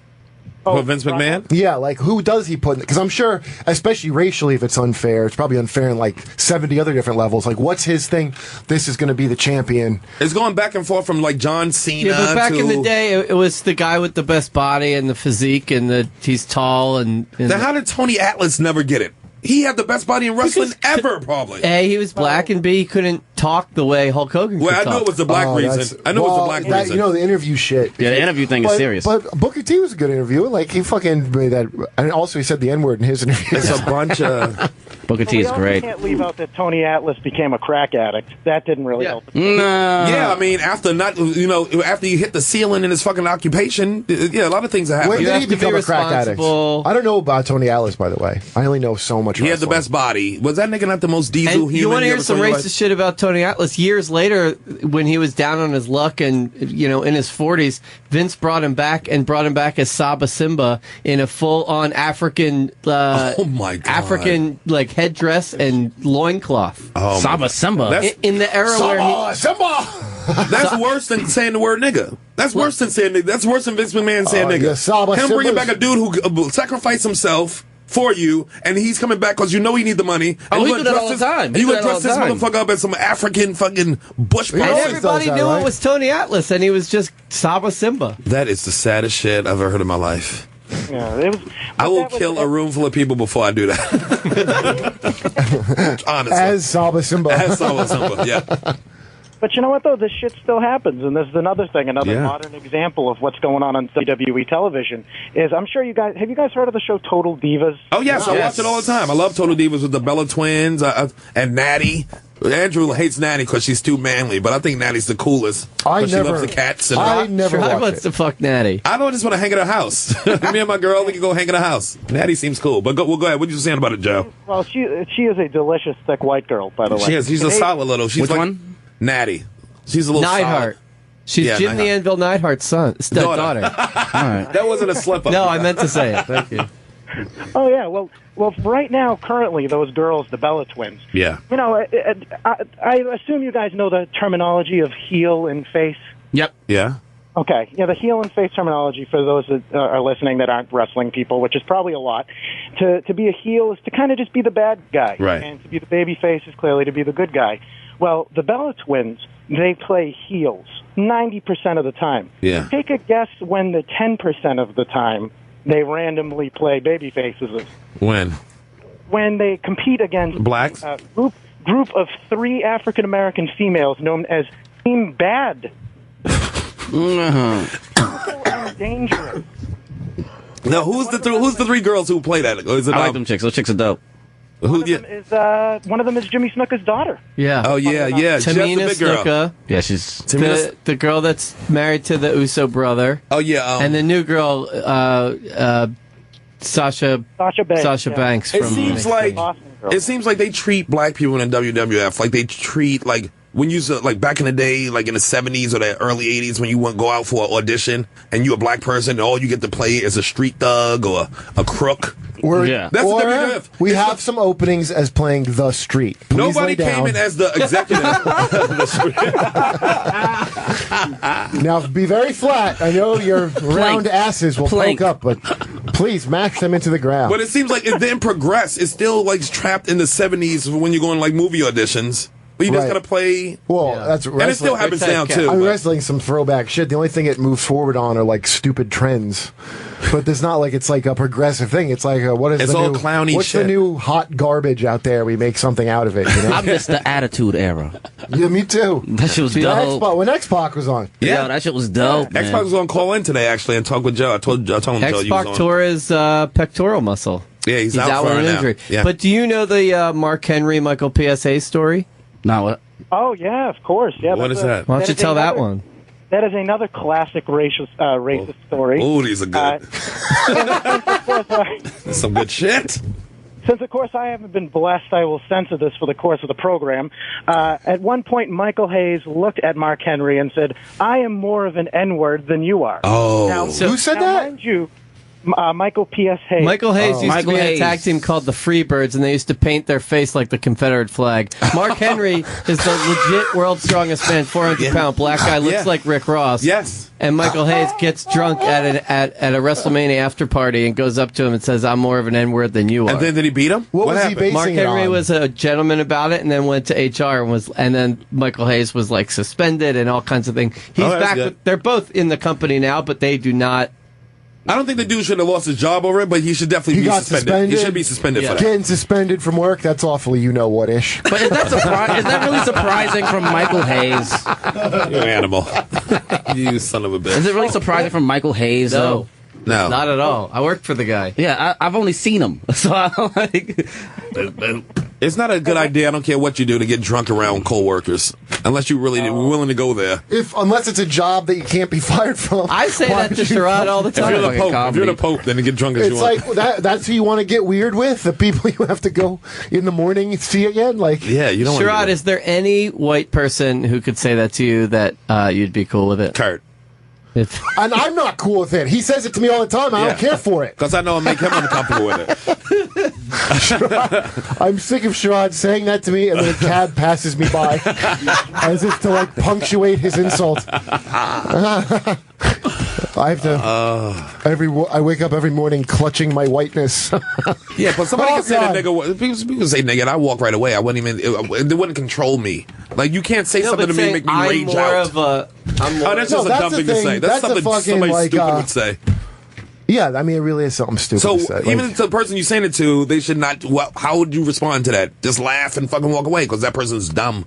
For Vince McMahon? Yeah, like, who does he put in? Because I'm sure, especially racially, if it's unfair, it's probably unfair in, like, 70 other different levels. Like, what's his thing? This is going to be the champion. It's going back and forth from, like, John Cena but back in the day, it was the guy with the best body and the physique, and he's tall. And then how did Tony Atlas never get it? He had the best body in wrestling ever, probably. A, he was black, and B, he couldn't talk the way Hulk Hogan could talk. I knew it was the black reason. I knew it was the black reason. You know, the interview shit. Yeah, the interview thing is serious. But Booker T was a good interviewer. Like, he fucking made that. And also, he said the N-word in his interview. It's a bunch of... Booker T is great. We can't leave out that Tony Atlas became a crack addict. That didn't really help. No. Yeah, I mean, after you hit the ceiling in his fucking occupation, a lot of things have happened. When did he become a crack addict? I don't know about Tony Atlas, by the way. I only know so much. He had the best body. Was that nigga not the most diesel human? You want to hear some racist shit about Tony Atlas? Years later, when he was down on his luck and in his 40s, Vince brought him back as Saba Simba in a full-on African, oh my God, African like headdress and loincloth. Oh, Saba Simba. In the era where Simba. That's worse than saying the word nigga. That's worse than saying nigga. That's worse than Vince McMahon saying nigga. Him bringing back a dude who sacrificed himself for you, and he's coming back because you know he need the money. Oh, he do that all the time. You would dress this motherfucker up as some African fucking bush person. And everybody knew it was Tony Atlas, and he was just Saba Simba. That is the saddest shit I've ever heard in my life. Yeah, I will kill a room full of people before I do that. Honestly. As Saba Simba. As Saba Simba, yeah. But you know what, though? This shit still happens, and this is another thing, another modern example of what's going on WWE television. Is I'm sure have you guys heard of the show Total Divas? Oh, yes, I watch it all the time. I love Total Divas with the Bella Twins and Natty. Andrew hates Natty because she's too manly, but I think Natty's the coolest. She loves the cats. And I never wants to fuck Natty. I don't just want to hang at her house. Me and my girl, we can go hang at her house. Natty seems cool, but go ahead. What are you saying about it, Joe? Well, she is a delicious, thick white girl, by the way. She is. She's a solid little. She's Which like one? Natty. She's a little Neidhart. She's Jim the Anvil Neidhart's daughter. All right. That wasn't a slip up. No, I meant to say it. Thank you. Oh, yeah. Well, right now, currently, those girls, the Bella Twins. Yeah. You know, I assume you guys know the terminology of heel and face. Yep. Yeah. Okay. Yeah, the heel and face terminology for those that are listening that aren't wrestling people, which is probably a lot. To be a heel is to kind of just be the bad guy. Right. And to be the baby face is clearly to be the good guy. Well, the Bella Twins, they play heels 90% of the time. Yeah. Take a guess when the 10% of the time they randomly play baby faces. When they compete against blacks, a group of 3 African American females known as Team Bad. Dangerous. Now, who's the 3 girls who play that? Is it, I like them chicks. Those chicks are dope. One of them is Jimmy Snuka's daughter. Yeah. Oh, yeah. Tamina Snuka. Yeah, she's the girl that's married to the Uso brother. Oh, yeah. And the new girl, Sasha Banks. It seems like they treat black people in WWF like they treat like when you like back in the day, like in the 70s or the early 80s, when you wouldn't go out for an audition and you're a black person, and all you get to play is a street thug or a crook. That's the WWF. We have some openings as playing the street. Please nobody came in as the executive. Now, be very flat. I know your round asses will poke up, but please mash them into the ground. But it seems like it didn't progress. It's still like trapped in the 70s when you're going like movie auditions. But you just gotta play. Well, that's wrestling. And it still happens now too. I'm wrestling some throwback shit. The only thing it moves forward on are like stupid trends. But it's not like it's like a progressive thing. It's like what's the new hot garbage out there? We make something out of it. You know? I missed the Attitude Era. Yeah, me too. That shit was dope. When X-Pac was on. Yeah, that shit was dope. Yeah. X-Pac was on call in today actually and talk with Joe. I told him Joe X-Pac tore his pectoral muscle. Yeah, he's out for an injury. Yeah. But do you know the Mark Henry Michael PSA story? No, what? Oh, yeah, of course. Yeah, what is that? Why don't you tell that one? That is another classic racist story. Oh, these are good. That's some good shit. Since, of course, I haven't been blessed, I will censor this for the course of the program. At one point, Michael Hayes looked at Mark Henry and said, "I am more of an N-word than you are." Oh. Now, who said that? Mind you, Michael P.S. Hayes. Michael Hayes used to be in a tag team called the Freebirds, and they used to paint their face like the Confederate flag. Mark Henry is the legit world's strongest man, 400-pound black guy, looks like Rick Ross. Yes. And Michael Hayes gets drunk at a WrestleMania after party and goes up to him and says, "I'm more of an N-word than you are." And then did he beat him? What was happened? he basing Mark it Henry on? was a gentleman about it, and then went to HR and then Michael Hayes was like suspended and all kinds of things. He's back. They're both in the company now, but they do not. I don't think the dude should have lost his job over it, but he should definitely be suspended. He should be suspended for that. Getting suspended from work, that's awfully you-know-what-ish. But is that really surprising from Michael Hayes? You animal. You son of a bitch. Is it really surprising from Michael Hayes, though? No. Not at all. I worked for the guy. Yeah, I've only seen him. So I don't like... It's not a good idea, I don't care what you do, to get drunk around co-workers. Unless you're really willing to go there. Unless it's a job that you can't be fired from. I say that to Sherrod all the time. If you're the Pope, then you get drunk as you want. It's like, that's who you want to get weird with? The people you have to go in the morning and see again? Like, yeah, you don't Sherrod, is there any white person who could say that to you that you'd be cool with it? Kurt. And I'm not cool with it. He says it to me all the time. I don't care for it. Because I know I'll make him uncomfortable with it. I'm sick of Sherrod saying that to me, and then a cab passes me by as if to like punctuate his insult. I have to. I wake up every morning clutching my whiteness. Yeah, but somebody can say that nigga. People say nigga, and I walk right away. I wouldn't even. It wouldn't control me. Like you can't say something to me and make me rage out. That's just a dumb thing to say. That's something somebody stupid would say. Yeah, I mean, it really is something stupid to say. So, even to the person you're saying it to, they should not... Well, how would you respond to that? Just laugh and fucking walk away, because that person's dumb.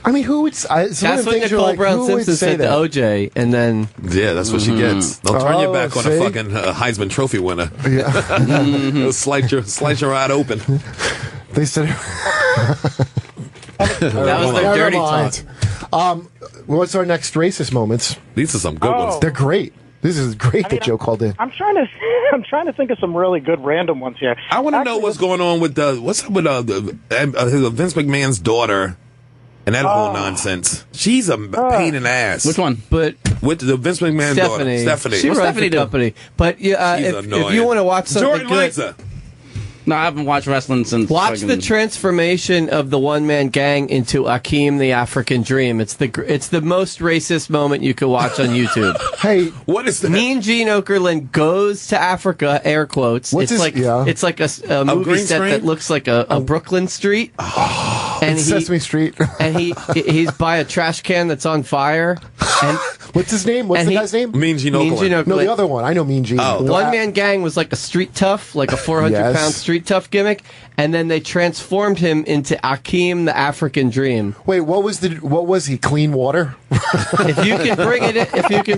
I mean, who would? That's what Nicole Brown Simpson said to OJ, and then that's what she gets. They'll turn your back on a fucking Heisman Trophy winner. Yeah, they'll slice your ride open. They said that was their dirty talk. What's our next racist moments? These are some good ones. They're great. This is great that Joe called in. I'm trying to think of some really good random ones here. I want to know what's going on with what's up with Vince McMahon's daughter and that whole nonsense. She's a pain in the ass. Which one? But with the Vince McMahon daughter, Stephanie. She runs the company. But if you want to watch something Jordan good, likes her. No, I haven't watched wrestling since. Watch the transformation of the one-man gang into Akeem the African Dream. It's the most racist moment you could watch on YouTube. Hey, what is that? Mean Gene Okerlund goes to Africa, air quotes. It's like a movie set that looks like a Brooklyn street. And Sesame Street. And he's by a trash can that's on fire. And what's his name? What's the guy's name? Mean Gene Okerlund. No, the other one. I know Mean Gene. One-man gang was like a street tough, like a 400-pound street tough gimmick, and then they transformed him into Akeem the African Dream. Wait, what was he? Clean water? If you can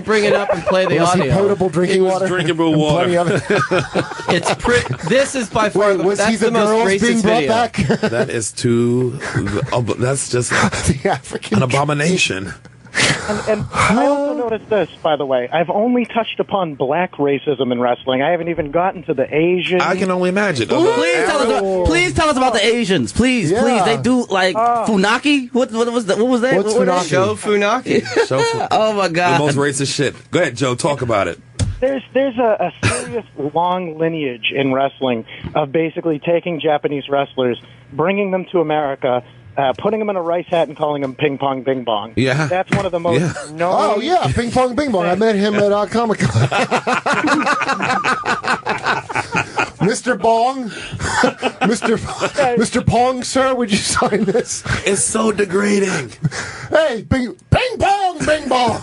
bring it up and play the audio. Potable drinking water. Drinkable water. This is by far that's the most racist video. Back? That is too. That's just the African an abomination. And I also noticed this, by the way. I've only touched upon black racism in wrestling. I haven't even gotten to the Asian. I can only imagine. Please tell us about the Asians. Please. They do like Funaki. What was that? What's Funaki? Show Funaki. Oh my God. The most racist shit. Go ahead, Joe. Talk about it. There's a serious long lineage in wrestling of basically taking Japanese wrestlers, bringing them to America, putting them in a rice hat and calling them Ping Pong Bing Bong. Yeah. That's one of the most known... Oh, yeah, Ping Pong Bing Bong. I met him at Comic-Con. Mr. Bong? Mr. Pong, sir, would you sign this? It's so degrading. Hey, Ping Pong Bing Bong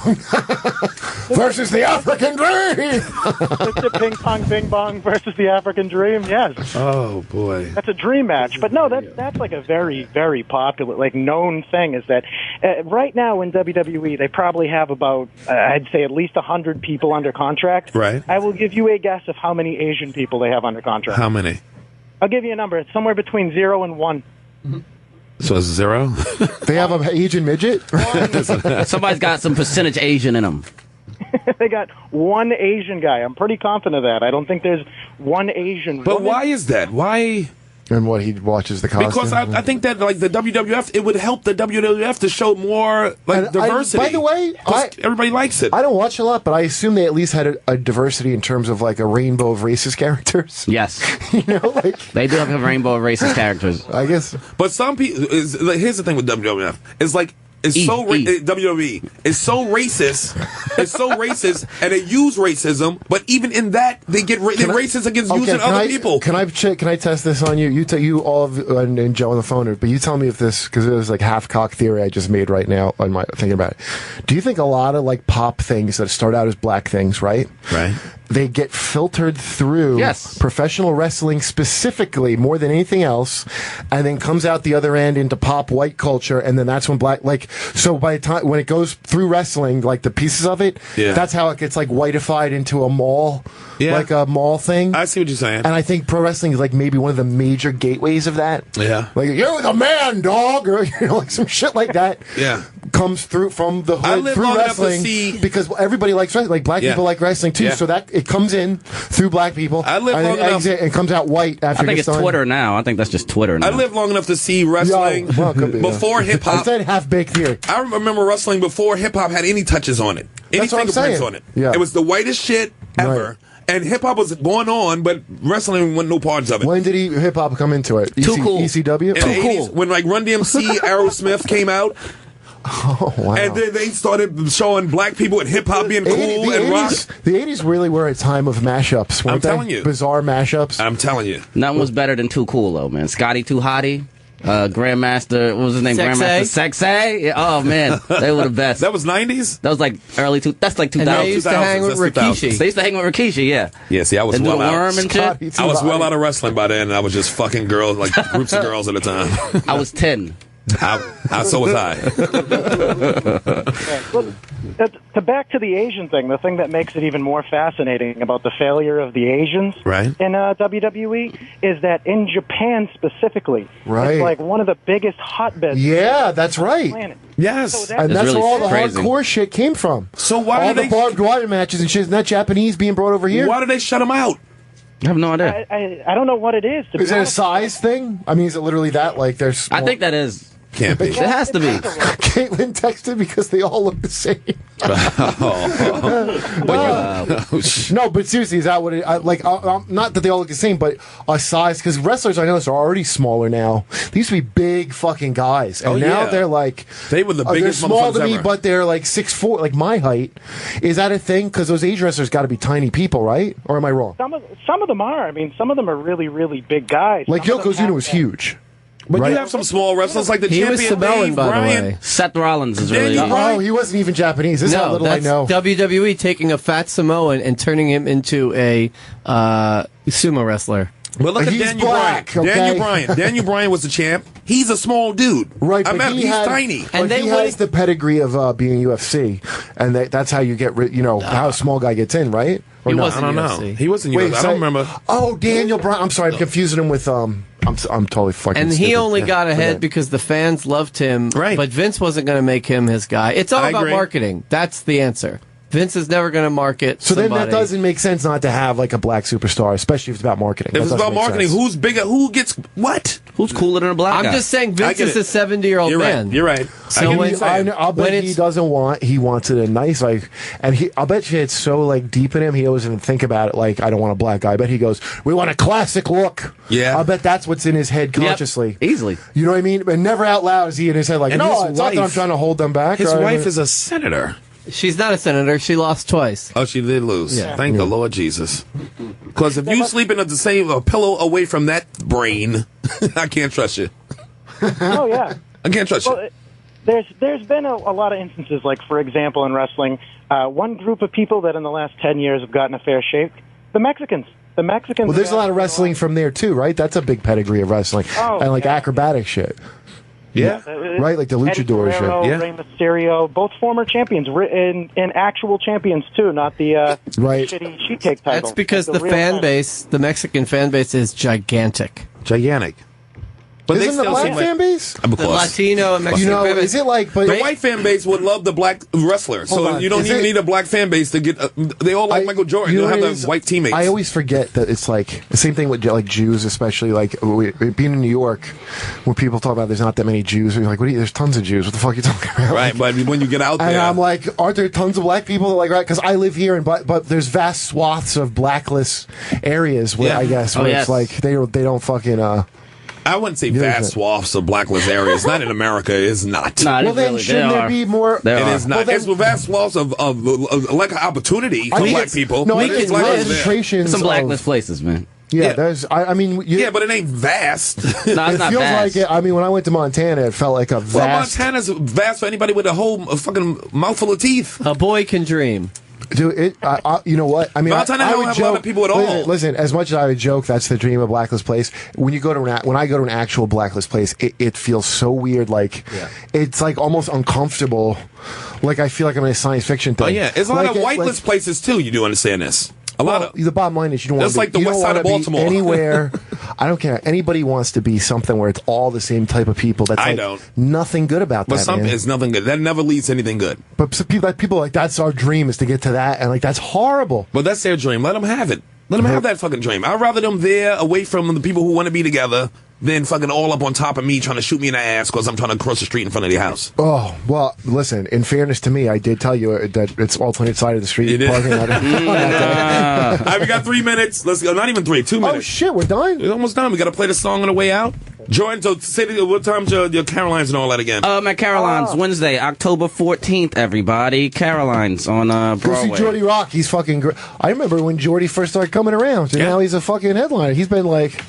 versus the African Dream. Mr. Ping Pong Bing Bong versus the African Dream, yes. Oh, boy. That's a dream match. But no, that's like a very, very popular, like known thing is that right now in WWE, they probably have about, I'd say at least 100 people under contract. Right. I will give you a guess of how many Asian people they have under contract. How many? I'll give you a number. It's somewhere between 0 and 1. So it's 0? They have an Asian midget? Somebody's got some percentage Asian in them. They got one Asian guy. I'm pretty confident of that. I don't think there's one Asian But woman. why is that? Why... And what, he watches the costume? Because I think that like the WWF, it would help the WWF to show more like diversity. By the way, everybody likes it. I don't watch a lot, but I assume they at least had a diversity in terms of like a rainbow of racist characters. Yes, like they do have a rainbow of racist characters. I guess. But some people, here's the thing with WWF, it's like. WWE is so racist. It's so racist, and they use racism. But even in that, they get racist against using other people. Can I test this on you? You all of, and Joe on the phone, but you tell me if this, because it was like half-cock theory I just made right now on my thinking about it. Do you think a lot of like pop things that start out as black things, right? Right. They get filtered through professional wrestling specifically more than anything else, and then comes out the other end into pop white culture, and then that's when so by the time when it goes through wrestling, like the pieces of it, that's how it gets like whiteified into a mall, like a mall thing. I see what you're saying. And I think pro wrestling is like maybe one of the major gateways of that. Yeah. Like, you're the man, dog, or like some shit like that. Yeah. Comes through from the hood through wrestling because everybody likes wrestling. Like black people like wrestling too, so that it comes in through black people. I live long enough, and comes out white after. I think it's Twitter now. I think that's just Twitter now. I lived long enough to see wrestling before hip hop. I said half-baked theory. I remember wrestling before hip hop had any touches on it, any fingerprints on it. Yeah. It was the whitest shit ever. Right. And hip hop was going on, but wrestling wasn't no parts of it. When did hip hop come into it? Too cool. ECW? In the 80s, when like Run DMC, Aerosmith came out. Oh, wow. And then they started showing black people and hip hop being cool and rock. The 80s really were a time of mashups, weren't they? I'm telling you. Bizarre mashups. I'm telling you. Nothing was better than Too Cool, though, man. Scotty Too Hottie. Grandmaster, what was his name? Grandmaster Sexay? Yeah, oh man, they were the best. That was 90s? That was like that's like 2000. And they used to hang with Rikishi. They used to hang with Rikishi, yeah. Yeah, see, I was well out. And I was well out of wrestling by then, and I was just fucking girls, like groups of girls at a time. I was 10. So was I. To back to the Asian thing, the thing that makes it even more fascinating about the failure of the Asians in WWE is that in Japan specifically, it's like one of the biggest hotbeds. Yeah, that's right. Planet. Yes, So and that's really where all the crazy. hardcore shit came from. So why all do the barbed wire matches and shit? Isn't that Japanese being brought over here? Why do they shut them out? I have no idea. I don't know what it is. Is it a size thing? I mean, is it literally that? Like, there's. I think that is. Can't be. It has to be. Caitlin texted because they all look the same. No, but seriously, is that what it? Not that they all look the same, but a size, because wrestlers I noticed are already smaller now. They used to be big fucking guys, and now they're like they were the biggest. They're small to me, ever. but they're like 6'4", like my height. Is that a thing? Because those Asian wrestlers got to be tiny people, right? Or am I wrong? Some of them are. I mean, some of them are really, really big guys. Like Yokozuna was huge. But you have some small wrestlers like the He was champion Samoan, Dave by Bryan. the way. Seth Rollins is really. Oh, he wasn't even Japanese. This is how little I that's know. WWE taking a fat Samoan and turning him into a sumo wrestler. Well, look at He's Daniel black, Bryan. okay? Daniel Bryan. Daniel Bryan was the champ. He's a small dude. Right, I but met him. He's tiny. And he has the pedigree of being UFC, and that's how you get, how a small guy gets in, right? Or He not? wasn't I don't know. UFC. He wasn't UFC. I don't remember. Oh, Daniel Bryan. I'm sorry, I'm confusing him with I'm totally fucking. And he stupid. only Yeah, got ahead forget. because the fans loved him. Right. But Vince wasn't going to make him his guy. It's all I about agree. marketing. That's the answer. Vince is never going to market. So then somebody. that doesn't make sense not to have like a black superstar, especially if it's about marketing. If That it's doesn't about make marketing, sense. who's bigger? Who gets what? Who's cooler than a black I'm guy? just saying Vince get is it. a 70-year-old You're man. right. You're right. So I get what when- you're saying. I'll bet When he it's- doesn't want. He wants it in nice, like, and I'll bet you it's so like deep in him. He doesn't even think about it. Like, I don't want a black guy. I bet he goes, "We want a classic look." Yeah. I'll bet that's what's in his head consciously. Easily. You know what I mean? But never out loud is he in his head like, And "No, his it's not that I'm wife- trying to hold them back." His or- wife is a senator. She's not a senator. She lost twice. Oh, she did lose. Yeah. Thank the Lord Jesus. Because if you sleeping at the same pillow away from that brain, I can't trust you. Oh yeah. I can't trust you. Well, there's been a lot of instances, like for example in wrestling, one group of people that in the last 10 years have gotten a fair shake, the Mexicans. The Mexicans. Well, there's a lot of wrestling from there too, right? That's a big pedigree of wrestling, and like acrobatic shit. Yeah. Right, like the Eddie luchador shit. Guerrero, Yeah. Rey Mysterio, both former champions, and actual champions too, not the Right. shitty sheet cake title. That's because The the real fan title. base, the Mexican fan base, is gigantic. Gigantic. But Isn't the black seem like- fan base? Of The course. Latino and Mexican fan base. Is it like? But The white fan base would love the black wrestler, Hold so on. you don't Is even it- need a black fan base to get. They all like Michael Jordan. You don't what have it the is? white teammates. I always forget that it's like the same thing with like Jews, especially like being in New York, when people talk about there's not that many Jews. You're like, what? There's tons of Jews. What the fuck are you talking about? Right, but when you get out And there, I'm like, aren't there tons of black people that like, right? Because I live here, and but there's vast swaths of blackless areas where Yeah. I guess where it's like they don't fucking. I wouldn't say Yeah, vast swaths of blackless areas. Not in America. It is not. Nah, Well, then really, shouldn't they there are. be more? They It are. is not. Well, then- It's vast swaths of like opportunity for I think black it's- people. No, I But think it's it's like over there. concentrations. Some of- blackless places, man. Yeah, Yeah. there's. I mean, Yeah, but it ain't vast. No, it it's not feels bad. like it. I mean, when I went to Montana, it felt like a Well, vast. Montana's vast for anybody with a whole fucking mouthful of teeth. A boy can dream. Dude, you know what? I mean, Montana I don't would have joke, a lot of people at all. Listen, as much as I would joke, that's the dream of blackless place. When you go to when I go to an actual blackless place, it feels so weird. Like it's like almost uncomfortable. Like I feel like I'm in a science fiction thing. Oh yeah, it's a lot Like, of whiteless places too. You do understand this? A lot of. The bottom line is you don't want That's to like the you west don't side of wanna be Baltimore. anywhere. I don't care. Anybody wants to be something where it's all the same type of people. That's I like don't. nothing good about But that. Man. it's nothing good. That never leads to anything good. But some people are like that's our dream is to get to that, and like that's horrible. But that's their dream. Let them have it. Let them have that fucking dream. I'd rather them there, away from the people who want to be together, than fucking all up on top of me trying to shoot me in the ass because I'm trying to cross the street in front of the house. Oh, well, listen, in fairness to me, I did tell you that it's alternate side of the street. You did? Parking lot. All right, we got 3 minutes. Let's go. Not even 3, 2 minutes. Oh, shit, we're done? It's almost done. We got to play the song on the way out. Jordan, so say what time's your Carolines and all that again? At Caroline's Wednesday, October 14th, everybody. Caroline's on Go Broadway. see Jordy Rock. He's fucking great. I remember when Jordy first started coming around, and now he's a fucking headliner. He's been like,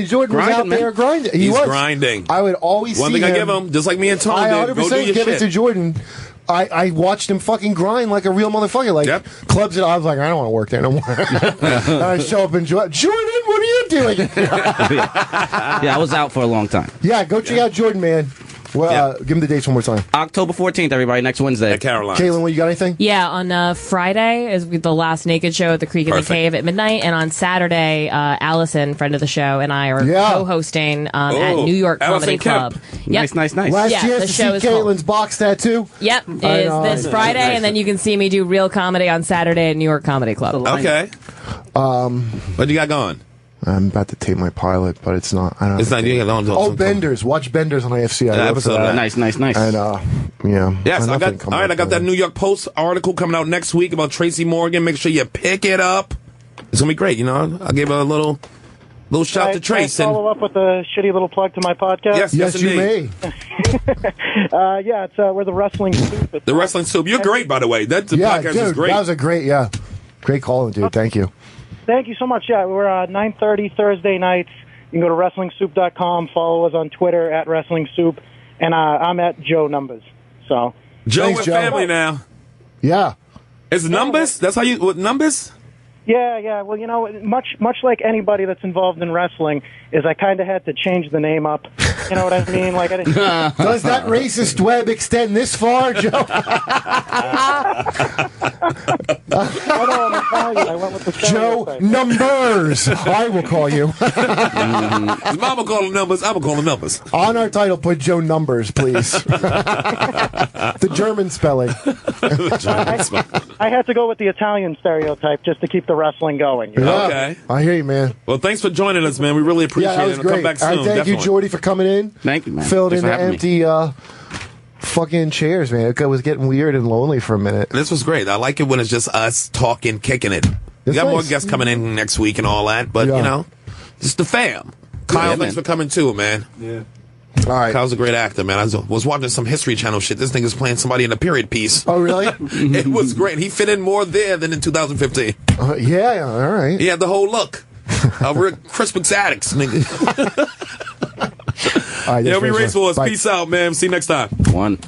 Jordan was out there grinding. He's was grinding. I would always One see thing I him. give him, just like me and Tom I did, go do 100% your give it shit. to Jordan. I watched him fucking grind like a real motherfucker. Like clubs that I was like, I don't want to work there no more. And I show up and Jordan, what are you doing? Yeah, I was out for a long time. Yeah, go check out Jordan, man. Well, give them the dates one more time. October 14th, everybody, next Wednesday. At Caroline's. Caitlin, what, you got anything? Yeah, on Friday is the last Naked Show at the Creek in the Cave at midnight, and on Saturday, Allison, friend of the show, and I are co-hosting at New York Comedy Club. Yep. Nice. Last chance to see Caitlin's box tattoo. Yep, is this Friday, and then you can see me do real comedy on Saturday at New York Comedy Club. Okay. What you got going? I'm about to tape my pilot, but it's not. I don't. It's not. You got Benders. Watch Benders on AFC. Nice. And yes, I got. All right, I got that New York Post article coming out next week about Tracy Morgan. Make sure you pick it up. It's gonna be great. You know, I gave a little shout to Trace. Can I follow up with a shitty little plug to my podcast? Yes, you may. It's we're the Wrestling Soup. The Wrestling Soup. You're great, by the way. That podcast is great. That was a great call, dude. Thank you. Thank you so much. Yeah, we're 9:30 Thursday nights. You can go to WrestlingSoup.com. Follow us on Twitter at WrestlingSoup, and I'm at Joe Numbers. So Joe with family now. Yeah, it's Numbers. That's how you with Numbers. Yeah. Well, you know, much like anybody that's involved in wrestling, is I kind of had to change the name up. You know what I mean? Like, I didn't. Does that racist web extend this far, Joe? I'm Italian. I went with the Joe Numbers. I will call you. His mama call him Numbers. I'm gonna call him Numbers. On our title, put Joe Numbers, please. The German spelling. I had to go with the Italian stereotype just to keep the wrestling going. You know? Yeah, okay. I hear you, man. Well, thanks for joining us, man. We really appreciate that was it. Great. Come back soon. Thank you, Jordy, for coming in. Thank you, man. Filled Thanks in the empty fucking chairs, man. It was getting weird and lonely for a minute. This was great. I like it when it's just us talking, kicking it. We got more guests coming in next week and all that, but you know, just the fam. Kyle, thanks for coming too, man. Yeah. All right. Kyle's a great actor, man. I was watching some History Channel shit. This nigga's playing somebody in a period piece. Oh, really? It was great. He fit in more there than in 2015. Yeah, all right. He had the whole look. We're Crispin's addicts, nigga. All right, we race for us. Peace out, man. See you next time. One.